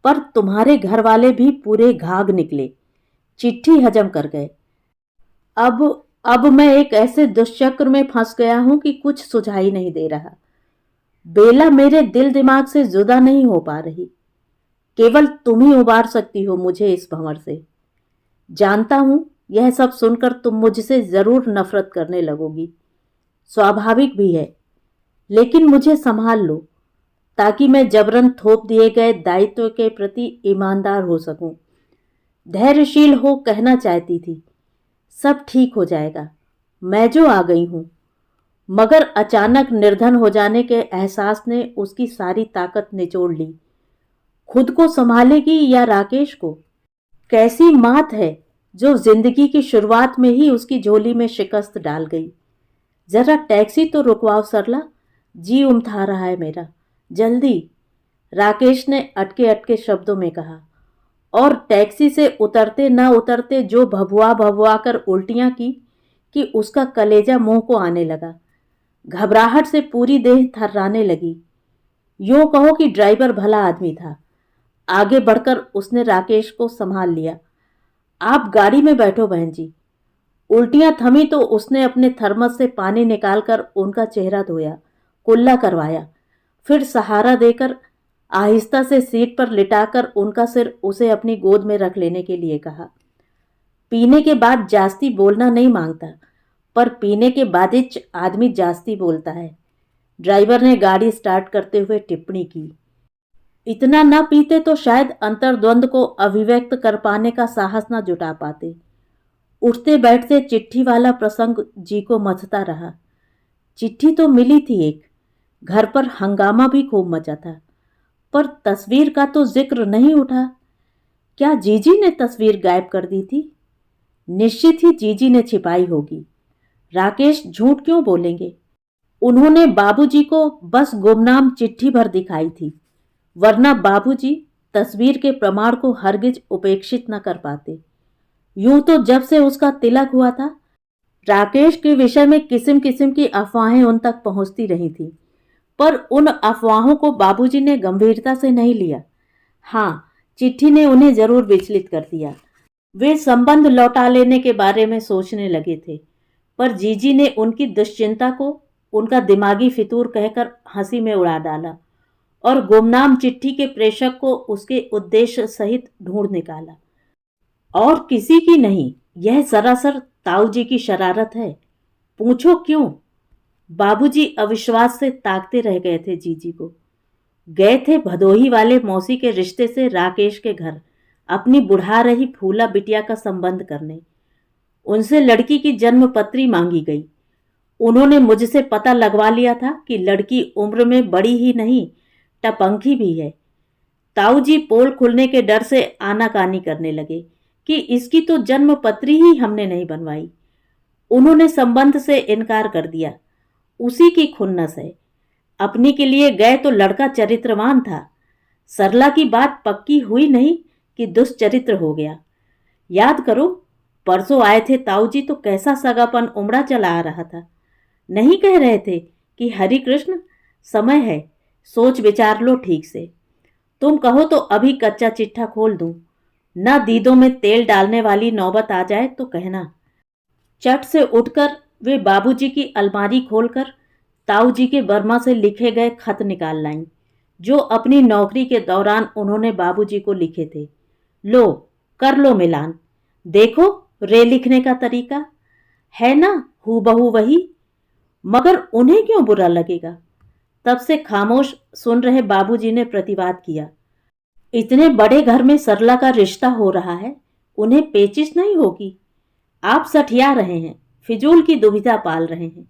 पर तुम्हारे घर वाले भी पूरे घाघ निकले, चिट्ठी हजम कर गए। अब मैं एक ऐसे दुष्चक्र में फंस गया हूं कि कुछ सुझाई नहीं दे रहा। बेला मेरे दिल दिमाग से जुदा नहीं हो पा रही। केवल तुम ही उबार सकती हो मुझे इस भंवर से। जानता हूं यह सब सुनकर तुम मुझसे जरूर नफरत करने लगोगी, स्वाभाविक भी है, लेकिन मुझे संभाल लो ताकि मैं जबरन थोप दिए गए दायित्व के प्रति ईमानदार हो सकूं। धैर्यशील हो कहना चाहती थी, सब ठीक हो जाएगा, मैं जो आ गई हूं। मगर अचानक निर्धन हो जाने के एहसास ने उसकी सारी ताकत निचोड़ ली। खुद को संभालेगी या राकेश को? कैसी मात है जो जिंदगी की शुरुआत में ही उसकी झोली में शिकस्त डाल गई। जरा टैक्सी तो रुकवाओ सरला, जी उमथा रहा है मेरा, जल्दी, राकेश ने अटके अटके शब्दों में कहा। और टैक्सी से उतरते न उतरते जो भभुआ भभुआ कर उल्टियां की कि उसका कलेजा मुंह को आने लगा। घबराहट से पूरी देह थर्राने लगी। यूं कहो कि ड्राइवर भला आदमी था। आगे बढ़कर उसने राकेश को संभाल लिया। आप गाड़ी में बैठो बहन जी। उल्टियां थमी तो उसने अपने थर्मस से पानी निकालकर उनका चेहरा धोया, कुल्ला करवाया, फिर सहारा देकर आहिस्ता से सीट पर लिटाकर उनका सिर उसे अपनी गोद में रख लेने के लिए कहा। पीने के बाद जास्ती बोलना नहीं मांगता, पर पीने के बाद ही आदमी जास्ती बोलता है, ड्राइवर ने गाड़ी स्टार्ट करते हुए टिप्पणी की। इतना न पीते तो शायद अंतर्द्वंद को अभिव्यक्त कर पाने का साहस न जुटा पाते। उठते बैठते चिट्ठी वाला प्रसंग जी को मथता रहा। चिट्ठी तो मिली थी एक, घर पर हंगामा भी खूब मचा था, पर तस्वीर का तो जिक्र नहीं उठा। क्या जीजी ने तस्वीर गायब कर दी थी? निश्चित ही जीजी ने छिपाई होगी। राकेश झूठ क्यों बोलेंगे? उन्होंने बाबूजी को बस गुमनाम चिट्ठी भर दिखाई थी, वरना बाबूजी तस्वीर के प्रमाण को हरगिज उपेक्षित न कर पाते। यूं तो जब से उसका तिलक हुआ था, राकेश के विषय में किस्म किस्म की अफवाहें उन तक पहुंचती रही थी, पर उन अफवाहों को बाबूजी ने गंभीरता से नहीं लिया। हाँ, चिट्ठी ने उन्हें जरूर विचलित कर दिया। वे संबंध लौटा लेने के बारे में सोचने लगे थे, पर जीजी ने उनकी दुश्चिंता को उनका दिमागी फितूर कहकर हंसी में उड़ा डाला और गुमनाम चिट्ठी के प्रेषक को उसके उद्देश्य सहित ढूंढ निकाला। और किसी की नहीं, यह सरासर ताऊजी की शरारत है। पूछो क्यों? बाबूजी अविश्वास से ताकते रह गए थे जीजी को। गए थे भदोही वाले मौसी के रिश्ते से राकेश के घर अपनी बुढ़ा रही फूला बिटिया का संबंध करने। उनसे लड़की की जन्म पत्री मांगी गई। उन्होंने मुझसे पता लगवा लिया था कि लड़की उम्र में बड़ी ही नहीं, टपंकी भी है। ताऊजी पोल खुलने के डर से आनाकानी करने लगे कि इसकी तो जन्म पत्री ही हमने नहीं बनवाई। उन्होंने संबंध से इनकार कर दिया। उसी की खुन्नस है। अपनी के लिए गए तो लड़का चरित्रवान था। सरला की बात पक्की हुई नहीं कि दुष्चरित्र हो गया। याद करो, परसों आए थे ताऊजी तो कैसा सगापन उमड़ा चला आ रहा था। नहीं कह रहे थे कि हरि कृष्ण, समय है, सोच विचार लो ठीक से। तुम कहो तो अभी कच्चा चिट्ठा खोल दूं, न दीदों में तेल डालने वाली नौबत आ जाए तो कहना। चट से उठकर वे बाबूजी की अलमारी खोलकर ताऊजी के बर्मा से लिखे गए खत निकाल लाईं, जो अपनी नौकरी के दौरान उन्होंने बाबूजी को लिखे थे। लो, कर लो मिलान। देखो रे लिखने का तरीका है ना हूबहू वही। मगर उन्हें क्यों बुरा लगेगा? तब से खामोश सुन रहे बाबूजी ने प्रतिवाद किया। इतने बड़े घर में सरला का रिश्ता हो रहा है, उन्हें पेचिश नहीं होगी? आप सठिया रहे हैं, फिजूल की दुविधा पाल रहे हैं।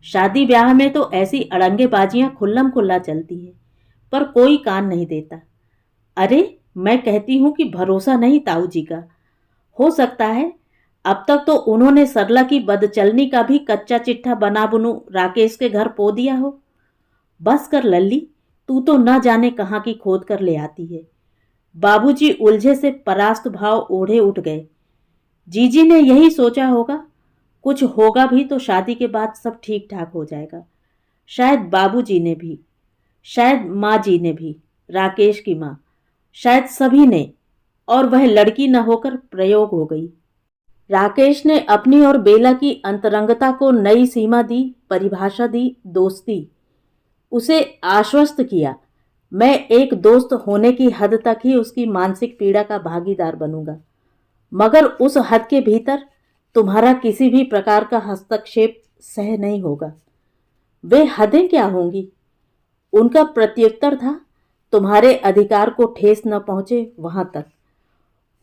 शादी ब्याह में तो ऐसी अड़ंगेबाजियां खुल्लम खुल्ला चलती हैं, पर कोई कान नहीं देता। अरे मैं कहती हूं कि भरोसा नहीं ताऊ जी का। हो सकता है अब तक तो उन्होंने सरला की बदचलनी का भी कच्चा चिट्ठा बना बुनू राकेश के घर पो दिया हो। बस कर लल्ली, तू तो न जाने कहाँ की खोद कर ले आती है। बाबूजी उलझे से परास्त भाव ओढ़े उठ गए। जीजी ने यही सोचा होगा, कुछ होगा भी तो शादी के बाद सब ठीक ठाक हो जाएगा। शायद बाबूजी ने भी, शायद माँ जी ने भी, राकेश की माँ, शायद सभी ने, और वह लड़की न होकर प्रयोग हो गई। राकेश ने अपनी और बेला की अंतरंगता को नई सीमा दी, परिभाषा दी, दोस्ती। उसे आश्वस्त किया, मैं एक दोस्त होने की हद तक ही उसकी मानसिक पीड़ा का भागीदार बनूंगा, मगर उस हद के भीतर तुम्हारा किसी भी प्रकार का हस्तक्षेप सह नहीं होगा। वे हदें क्या होंगी? उनका प्रत्युत्तर था, तुम्हारे अधिकार को ठेस न पहुंचे वहां तक।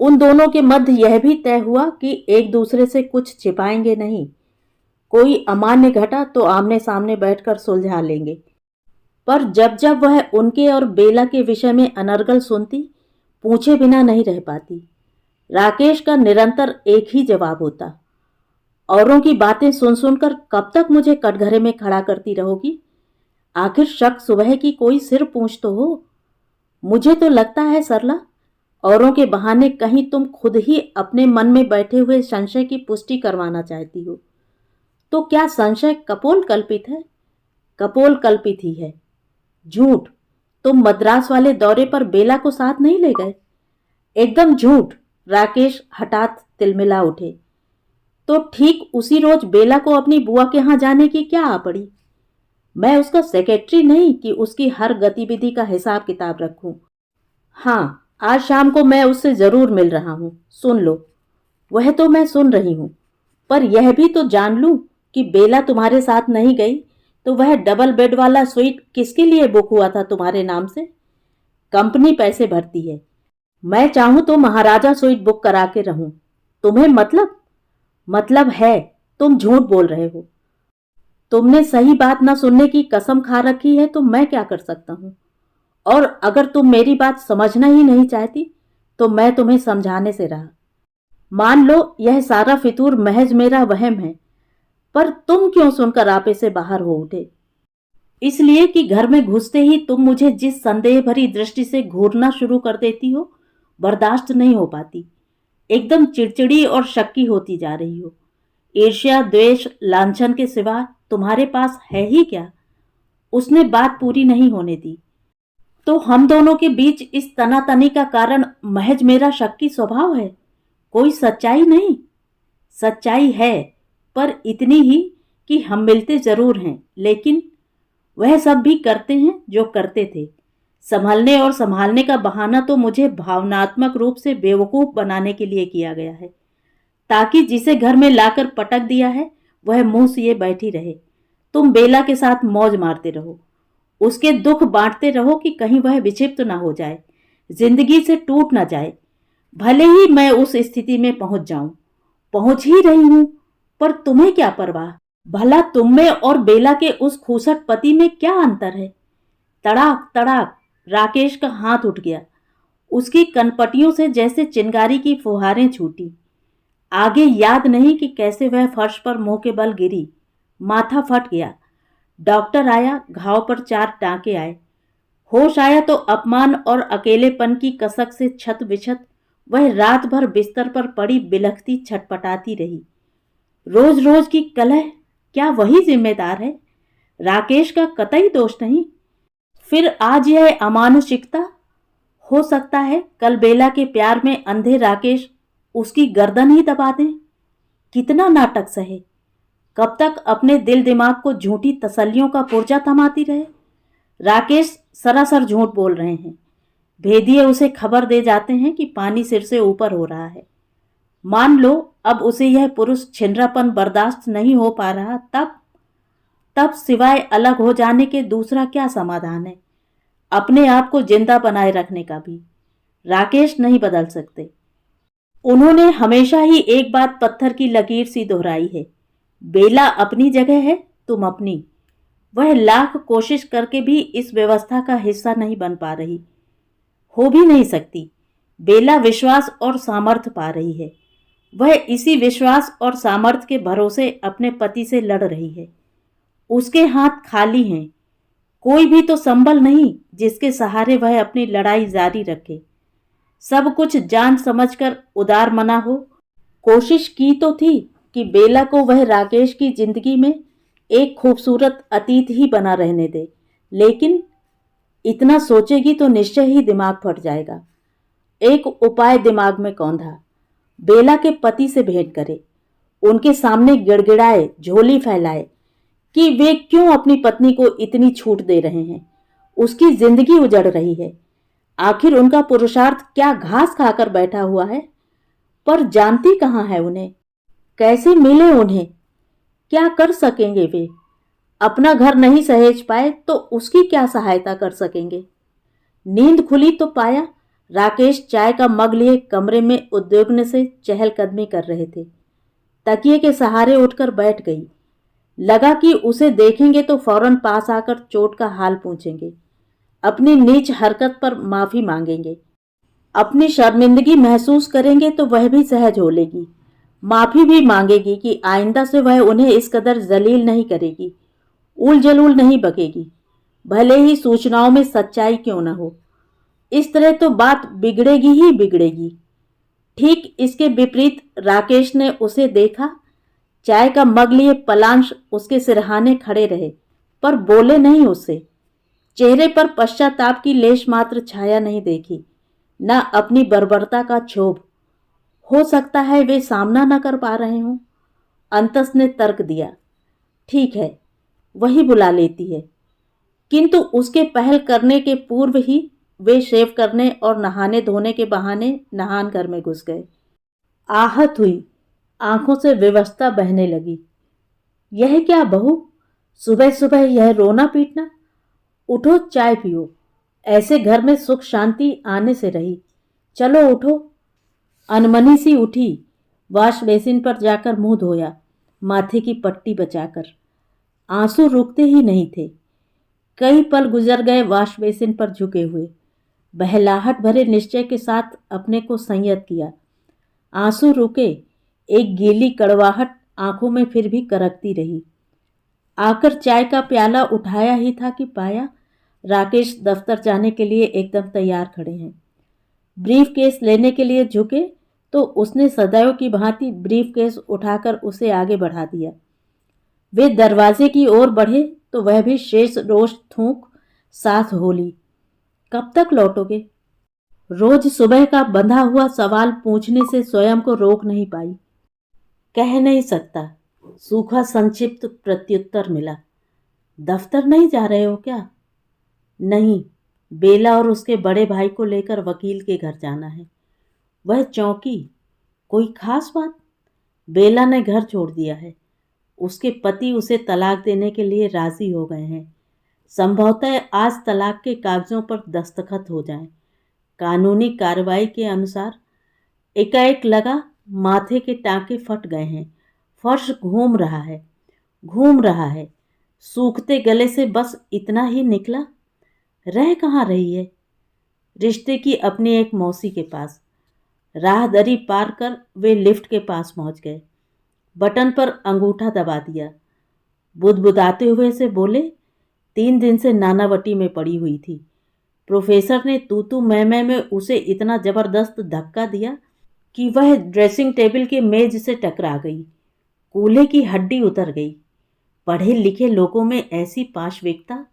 उन दोनों के मध्य यह भी तय हुआ कि एक दूसरे से कुछ छिपाएंगे नहीं। कोई अमान्य घटा तो आमने सामने बैठकर सुलझा लेंगे। पर जब जब वह उनके और बेला के विषय में अनर्गल सुनती, पूछे बिना नहीं रह पाती। राकेश का निरंतर एक ही जवाब होता, औरों की बातें सुन सुनकर कब तक मुझे कटघरे में खड़ा करती रहोगी? आखिर शक सुबह की कोई सिर पूछ तो हो। मुझे तो लगता है सरला, औरों के बहाने कहीं तुम खुद ही अपने मन में बैठे हुए संशय की पुष्टि करवाना चाहती हो। तो क्या संशय कपोल कल्पित है? कपोल कल्पित ही है। झूठ। तुम मद्रास वाले दौरे पर बेला को साथ नहीं ले गए? एकदम झूठ। राकेश हठात तिलमिला उठे। तो ठीक उसी रोज बेला को अपनी बुआ के यहां जाने की क्या आ पड़ी? मैं उसका सेक्रेटरी नहीं कि उसकी हर गतिविधि का हिसाब किताब रखूं। हाँ, आज शाम को मैं उससे जरूर मिल रहा हूं। सुन लो। वह तो मैं सुन रही हूं, पर यह भी तो जान लूं कि बेला तुम्हारे साथ नहीं गई तो वह डबल बेड वाला स्वीट किसके लिए बुक हुआ था तुम्हारे नाम से? कंपनी पैसे भरती है। मैं चाहूं तो महाराजा स्वीट बुक करा के रहूं। तुम्हें मतलब है। तुम झूठ बोल रहे हो। तुमने सही बात न सुनने की कसम खा रखी है तो मैं क्या कर सकता हूं? और अगर तुम मेरी बात समझना ही नहीं चाहती तो मैं तुम्हें समझाने से रहा। मान लो यह सारा फितूर महज मेरा वहम है, पर तुम क्यों सुनकर आपे से बाहर हो उठे? इसलिए कि घर में घुसते ही तुम मुझे जिस संदेह भरी दृष्टि से घूरना शुरू कर देती हो, बर्दाश्त नहीं हो पाती। एकदम चिड़चिड़ी और शक्की होती जा रही हो। ईर्ष्या, द्वेष, लांछन के सिवा तुम्हारे पास है ही क्या? उसने बात पूरी नहीं होने दी। तो हम दोनों के बीच इस तनातनी का कारण महज मेरा शक्की स्वभाव है, कोई सच्चाई नहीं। सच्चाई है, पर इतनी ही कि हम मिलते जरूर हैं, लेकिन वह सब भी करते हैं जो करते थे। संभलने और संभालने का बहाना तो मुझे भावनात्मक रूप से बेवकूफ बनाने के लिए किया गया है, ताकि जिसे घर में लाकर पटक दिया है वह मुंह सिए बैठी रहे। तुम बेला के साथ मौज मारते रहो, उसके दुख बांटते रहो कि कहीं वह विक्षिप्त ना हो जाए, जिंदगी से टूट ना जाए। भले ही मैं उस स्थिति में पहुंच जाऊं, पहुंच ही रही हूं, पर तुम्हें क्या परवाह? भला तुम में और बेला के उस खूसट पति में क्या अंतर है? तड़ाक तड़ाक राकेश का हाथ उठ गया। उसकी कनपटियों से जैसे चिंगारी की फुहारें छूटी। आगे याद नहीं कि कैसे वह फर्श पर मुंह के बल गिरी। माथा फट गया। डॉक्टर आया, घाव पर 4 टांके आए। होश आया तो अपमान और अकेलेपन की कसक से छत बिछत वह रात भर बिस्तर पर पड़ी बिलखती छटपटाती रही। रोज रोज की कलह, क्या वही जिम्मेदार है? राकेश का कतई दोष नहीं। फिर आज यह अमानुषिकता? हो सकता है कल बेला के प्यार में अंधे राकेश उसकी गर्दन ही दबा दें। कितना नाटक सहे? कब तक अपने दिल दिमाग को झूठी तसल्लियों का पुर्जा थमाती रहे? राकेश सरासर झूठ बोल रहे हैं। भेदिए उसे खबर दे जाते हैं कि पानी सिर से ऊपर हो रहा है। मान लो अब उसे यह पुरुष छिनरापन बर्दाश्त नहीं हो पा रहा, तब सिवाय अलग हो जाने के दूसरा क्या समाधान है? अपने आप को जिंदा बनाए रखने का भी। राकेश नहीं बदल सकते। उन्होंने हमेशा ही एक बात पत्थर की लकीर सी दोहराई है, बेला अपनी जगह है, तुम अपनी। वह लाख कोशिश करके भी इस व्यवस्था का हिस्सा नहीं बन पा रही, हो भी नहीं सकती। बेला विश्वास और सामर्थ्य पा रही है। वह इसी विश्वास और सामर्थ्य के भरोसे अपने पति से लड़ रही है। उसके हाथ खाली हैं। कोई भी तो संबल नहीं जिसके सहारे वह अपनी लड़ाई जारी रखे। सब कुछ जान समझकर उदार मना हो। कोशिश की तो थी कि बेला को वह राकेश की जिंदगी में एक खूबसूरत अतीत ही बना रहने दे, लेकिन इतना सोचेगी तो निश्चय ही दिमाग फट जाएगा। एक उपाय दिमाग में कौंधा, बेला के पति से भेंट करे, उनके सामने गिड़गिड़ाए, झोली फैलाए कि वे क्यों अपनी पत्नी को इतनी छूट दे रहे हैं। उसकी जिंदगी उजड़ रही है। आखिर उनका पुरुषार्थ क्या घास खाकर बैठा हुआ है? पर जानती कहाँ है उन्हें? कैसे मिले उन्हें? क्या कर सकेंगे वे? अपना घर नहीं सहेज पाए तो उसकी क्या सहायता कर सकेंगे? नींद खुली तो पाया राकेश चाय का मग लिए कमरे में उद्विग्न से चहलकदमी कर रहे थे। तकिए के सहारे उठकर बैठ गई। लगा कि उसे देखेंगे तो फौरन पास आकर चोट का हाल पूछेंगे, अपनी नीच हरकत पर माफी मांगेंगे, अपनी शर्मिंदगी महसूस करेंगे तो वह भी सहज हो लेगी, माफी भी मांगेगी कि आइंदा से वह उन्हें इस कदर जलील नहीं करेगी, उल जलूल नहीं बकेगी, भले ही सूचनाओं में सच्चाई क्यों न हो। इस तरह तो बात बिगड़ेगी ही बिगड़ेगी। ठीक इसके विपरीत राकेश ने उसे देखा, चाय का मग लिए पलांश उसके सिरहाने खड़े रहे, पर बोले नहीं उससे। चेहरे पर पश्चाताप की लेश मात्र छाया नहीं देखी, न अपनी बर्बरता का क्षोभ। हो सकता है वे सामना न कर पा रहे हों। अंतस ने तर्क दिया, ठीक है, वही बुला लेती है। किंतु उसके पहल करने के पूर्व ही वे शेव करने और नहाने धोने के बहाने नहान घर में घुस गए। आहत हुई, आंखों से विवशता बहने लगी। यह क्या बहू, सुबह सुबह यह रोना पीटना? उठो, चाय पियो। ऐसे घर में सुख शांति आने से रही। चलो उठो। अनमनी सी उठी, वॉश बेसिन पर जाकर मुंह धोया, माथे की पट्टी बचाकर। आंसू रुकते ही नहीं थे। कई पल गुजर गए वॉश बेसिन पर झुके हुए। बहलाहट भरे निश्चय के साथ अपने को संयत किया। आंसू रुके, एक गीली कड़वाहट आंखों में फिर भी करकती रही। आकर चाय का प्याला उठाया ही था कि पाया राकेश दफ्तर जाने के लिए एकदम तैयार खड़े हैं। ब्रीफ केस लेने के लिए झुके तो उसने सदैव की भांति ब्रीफ केस उठाकर उसे आगे बढ़ा दिया। वे दरवाजे की ओर बढ़े तो वह भी शेष रोष थूक साथ होली, कब तक लौटोगे? रोज सुबह का बंधा हुआ सवाल पूछने से स्वयं को रोक नहीं पाई। कह नहीं सकता, सूखा संक्षिप्त प्रत्युत्तर मिला। दफ्तर नहीं जा रहे हो क्या? नहीं, बेला और उसके बड़े भाई को लेकर वकील के घर जाना है। वह चौंकी, कोई खास बात? बेला ने घर छोड़ दिया है। उसके पति उसे तलाक देने के लिए राजी हो गए हैं। संभवतः आज तलाक के कागजों पर दस्तखत हो जाएं। कानूनी कार्रवाई के अनुसार। एकाएक लगा माथे के टांके फट गए हैं। फर्श घूम रहा है, घूम रहा है। सूखते गले से बस इतना ही निकला। रह कहाँ रही है? रिश्ते की अपनी एक मौसी के पास। राहदरी पार कर वे लिफ्ट के पास पहुंच गए। बटन पर अंगूठा दबा दिया। बुदबुदाते हुए से बोले, 3 दिन से नानावटी में पड़ी हुई थी। प्रोफेसर ने तू मैं में उसे इतना जबरदस्त धक्का दिया कि वह ड्रेसिंग टेबल के मेज से टकरा गई। कूल्हे की हड्डी उतर गई। पढ़े लिखे लोगों में ऐसी पाशविकता।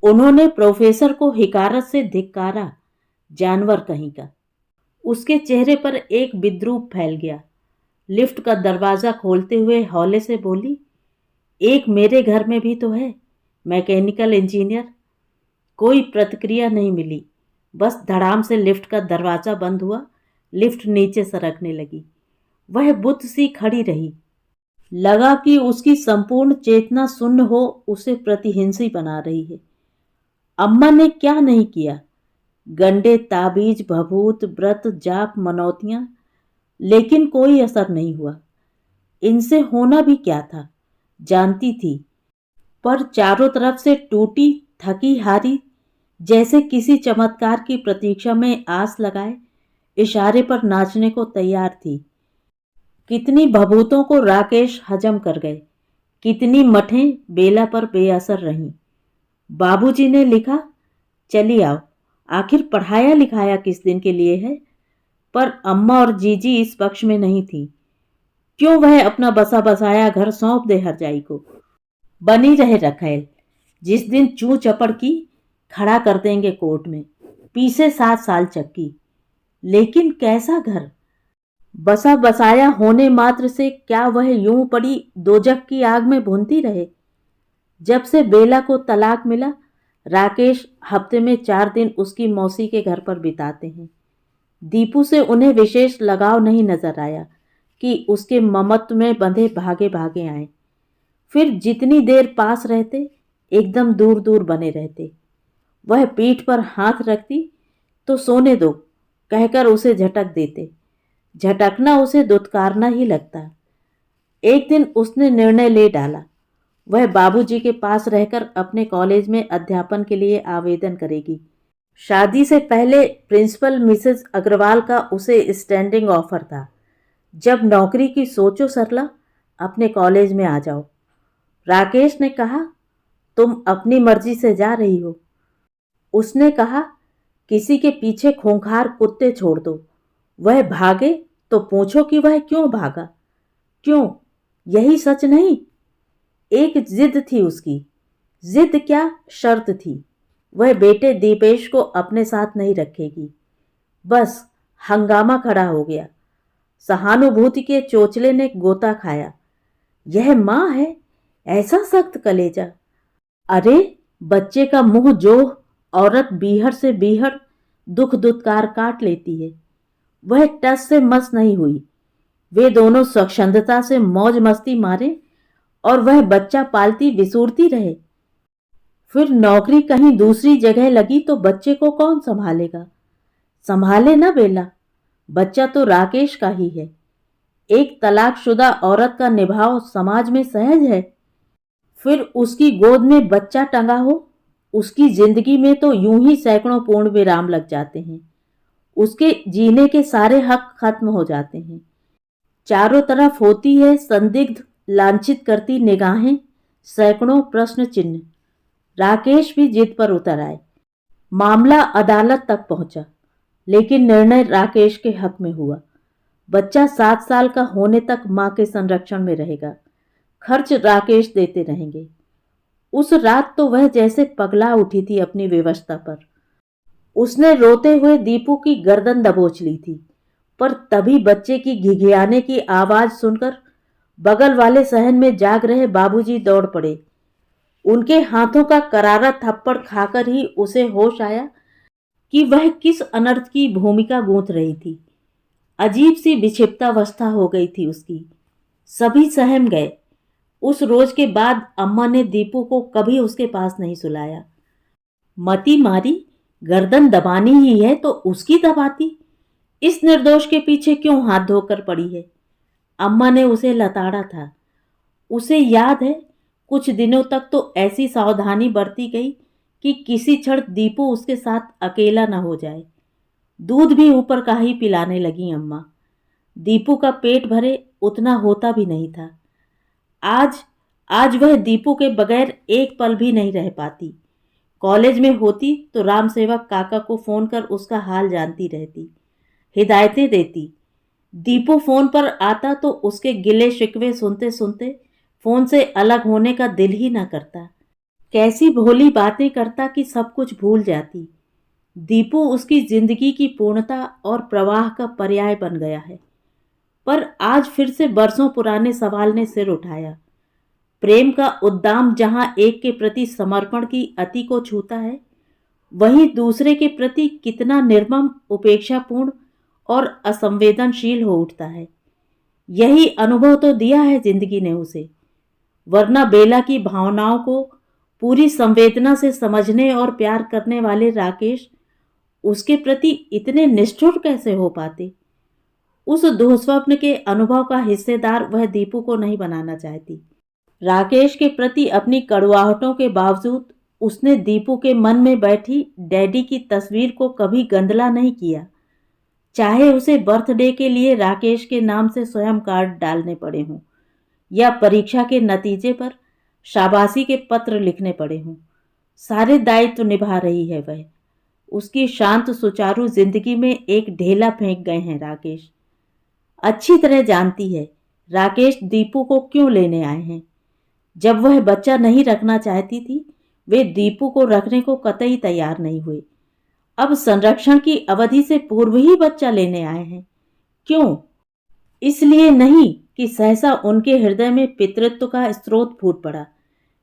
उन्होंने प्रोफेसर को हिकारत से धिक्कारा, जानवर कहीं का। उसके चेहरे पर एक विद्रूप फैल गया। लिफ्ट का दरवाज़ा खोलते हुए हौले से बोली, एक मेरे घर में भी तो है, मैकेनिकल इंजीनियर। कोई प्रतिक्रिया नहीं मिली। बस धड़ाम से लिफ्ट का दरवाज़ा बंद हुआ। लिफ्ट नीचे सरकने लगी। वह बुत सी खड़ी रही। लगा कि उसकी संपूर्ण चेतना शून्य हो उसे प्रतिहिंसी बना रही है। अम्मा ने क्या नहीं किया, गंडे, ताबीज, भभूत, व्रत, जाप, मनौतियां, लेकिन कोई असर नहीं हुआ। इनसे होना भी क्या था, जानती थी, पर चारों तरफ से टूटी, थकी हारी, जैसे किसी चमत्कार की प्रतीक्षा में आस लगाए इशारे पर नाचने को तैयार थी। कितनी भभूतों को राकेश हजम कर गए, कितनी मठें बेला पर बेअसर रहीं। बाबूजी ने लिखा, चली आओ, आखिर पढ़ाया लिखाया किस दिन के लिए है। पर अम्मा और जीजी इस पक्ष में नहीं थी। क्यों वह अपना बसा बसाया घर सौंप दे हरजाई को? बनी रहे रखेल, जिस दिन चू चपड़ की खड़ा कर देंगे कोर्ट में, पीछे 7 साल चक्की। लेकिन कैसा घर? बसा बसाया होने मात्र से क्या वह यूं पड़ी दोजख की आग में भूनती रहे? जब से बेला को तलाक मिला, राकेश हफ्ते में 4 दिन उसकी मौसी के घर पर बिताते हैं। दीपू से उन्हें विशेष लगाव नहीं नजर आया कि उसके ममत्व में बंधे भागे भागे आए। फिर जितनी देर पास रहते, एकदम दूर दूर बने रहते। वह पीठ पर हाथ रखती तो सोने दो कहकर उसे झटक देते। झटकना उसे दुत्कारना ही लगता। एक दिन उसने निर्णय ले डाला, वह बाबूजी के पास रहकर अपने कॉलेज में अध्यापन के लिए आवेदन करेगी। शादी से पहले प्रिंसिपल मिसेस अग्रवाल का उसे स्टैंडिंग ऑफर था। जब नौकरी की सोचो सरला, अपने कॉलेज में आ जाओ। राकेश ने कहा, तुम अपनी मर्जी से जा रही हो। उसने कहा, किसी के पीछे खूंखार कुत्ते छोड़ दो। वह भागे तो पूछो कि वह क्यों भागा। क्यों, यही सच नहीं? एक जिद थी उसकी। जिद क्या, शर्त थी। वह बेटे दीपेश को अपने साथ नहीं रखेगी। बस हंगामा खड़ा हो गया। सहानुभूति के चोचले ने गोता खाया। यह माँ है, ऐसा सख्त कलेजा। अरे बच्चे का मुंह जो औरत बीहड़ से बीहड़ दुख दुत्कार काट लेती है, वह टस से मस नहीं हुई। वे दोनों स्वच्छंदता से मौज मस्ती मारे और वह बच्चा पालती विसूरती रहे। फिर नौकरी कहीं दूसरी जगह लगी तो बच्चे को कौन संभालेगा? संभाले ना बेला, बच्चा तो राकेश का ही है। एक तलाकशुदा औरत का निभाव समाज में सहज है। फिर उसकी गोद में बच्चा टंगा हो, उसकी जिंदगी में तो यूं ही सैकड़ों पूर्ण विराम लग जाते हैं। उसके जीने के सारे हक खत्म हो जाते हैं। चारों तरफ होती है संदिग्ध लांछित करती निगाहें, सैकड़ों प्रश्न चिन्ह। राकेश भी जिद पर उतर आए। मामला अदालत तक पहुंचा, लेकिन निर्णय राकेश के हक में हुआ। बच्चा 7 साल का होने तक मां के संरक्षण में रहेगा। खर्च राकेश देते रहेंगे। उस रात तो वह जैसे पगला उठी थी अपनी व्यवस्था पर। उसने रोते हुए दीपू की गर्दन दबोच ली थी, पर तभी बच्चे की घिघियाने की आवाज सुनकर बगल वाले सहन में जाग रहे बाबूजी दौड़ पड़े। उनके हाथों का करारा थप्पड़ खाकर ही उसे होश आया कि वह किस अनर्थ की भूमिका गूंथ रही थी। अजीब सी विक्षिप्तावस्था हो गई थी उसकी। सभी सहम गए। उस रोज के बाद अम्मा ने दीपू को कभी उसके पास नहीं सुलाया। मती मारी, गर्दन दबानी ही है तो उसकी दबाती। इस निर्दोष के पीछे क्यों हाथ धोकर पड़ी है? अम्मा ने उसे लताड़ा था। उसे याद है, कुछ दिनों तक तो ऐसी सावधानी बरती गई कि किसी क्षण दीपू उसके साथ अकेला न हो जाए। दूध भी ऊपर का ही पिलाने लगी अम्मा। दीपू का पेट भरे उतना होता भी नहीं था। आज आज वह दीपू के बगैर एक पल भी नहीं रह पाती। कॉलेज में होती तो राम सेवक काका को फोन कर उसका हाल जानती रहती, हिदायतें देती। दीपू फोन पर आता तो उसके गिले शिकवे सुनते सुनते फोन से अलग होने का दिल ही ना करता। कैसी भोली बातें करता कि सब कुछ भूल जाती। दीपू उसकी जिंदगी की पूर्णता और प्रवाह का पर्याय बन गया है। पर आज फिर से बरसों पुराने सवाल ने सिर उठाया। प्रेम का उद्दाम जहां एक के प्रति समर्पण की अति को छूता है, वहीं दूसरे के प्रति कितना निर्मम, उपेक्षापूर्ण और असंवेदनशील हो उठता है। यही अनुभव तो दिया है जिंदगी ने उसे, वरना बेला की भावनाओं को पूरी संवेदना से समझने और प्यार करने वाले राकेश उसके प्रति इतने निष्ठुर कैसे हो पाते? उस दुःस्वप्न के अनुभव का हिस्सेदार वह दीपू को नहीं बनाना चाहती। राकेश के प्रति अपनी कड़वाहटों के बावजूद उसने दीपू के मन में बैठी डैडी की तस्वीर को कभी गंदला नहीं किया, चाहे उसे बर्थडे के लिए राकेश के नाम से स्वयं कार्ड डालने पड़े हों या परीक्षा के नतीजे पर शाबाशी के पत्र लिखने पड़े हों। सारे दायित्व निभा रही है वह। उसकी शांत सुचारू जिंदगी में एक ढेला फेंक गए हैं राकेश। अच्छी तरह जानती है राकेश दीपू को क्यों लेने आए हैं। जब वह बच्चा नहीं रखना चाहती थी, वे दीपू को रखने को कतई तैयार नहीं हुए। अब संरक्षण की अवधि से पूर्व ही बच्चा लेने आए हैं। क्यों? इसलिए नहीं कि सहसा उनके हृदय में पितृत्व का स्रोत फूट पड़ा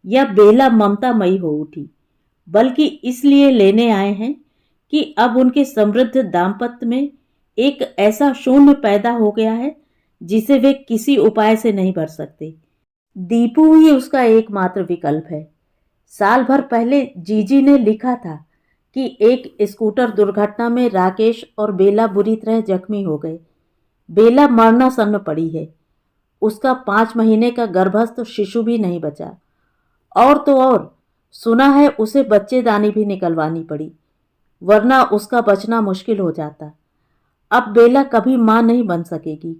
या बेला ममतामयी हो उठी, बल्कि इसलिए लेने आए हैं कि अब उनके समृद्ध दाम्पत्य में एक ऐसा शून्य पैदा हो गया है जिसे वे किसी उपाय से नहीं भर सकते। दीपू ही उसका एकमात्र विकल्प है। साल भर पहले जीजी ने लिखा था कि एक स्कूटर दुर्घटना में राकेश और बेला बुरी तरह जख्मी हो गए। बेला मरणासन्न पड़ी है। उसका 5 महीने का गर्भस्थ शिशु भी नहीं बचा और तो और सुना है उसे बच्चेदानी भी निकलवानी पड़ी, वरना उसका बचना मुश्किल हो जाता। अब बेला कभी मां नहीं बन सकेगी।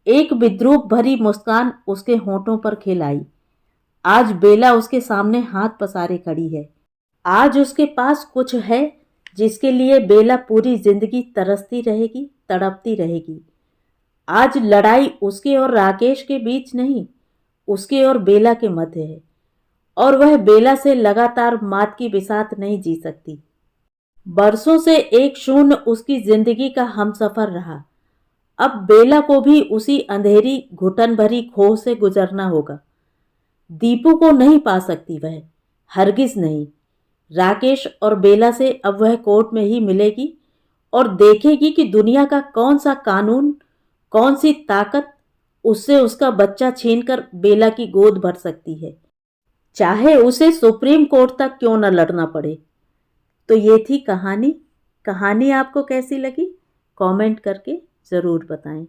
एक विद्रूप भरी मुस्कान उसके होठों पर खिल आई। आज बेला उसके सामने हाथ पसारे खड़ी है। आज उसके पास कुछ है जिसके लिए बेला पूरी जिंदगी तरसती रहेगी, तड़पती रहेगी। आज लड़ाई उसके और राकेश के बीच नहीं, उसके और बेला के मध्य है, और वह बेला से लगातार मात की बिसात नहीं जी सकती। बरसों से एक शून्य उसकी जिंदगी का हमसफर रहा। अब बेला को भी उसी अंधेरी घुटन भरी खोह से गुजरना होगा। दीपू को नहीं पा सकती वह, हरगिज नहीं। राकेश और बेला से अब वह कोर्ट में ही मिलेगी और देखेगी कि दुनिया का कौन सा कानून, कौन सी ताकत उससे उसका बच्चा छीनकर बेला की गोद भर सकती है, चाहे उसे सुप्रीम कोर्ट तक क्यों न लड़ना पड़े। तो ये थी कहानी। कहानी आपको कैसी लगी कमेंट करके ज़रूर बताएं।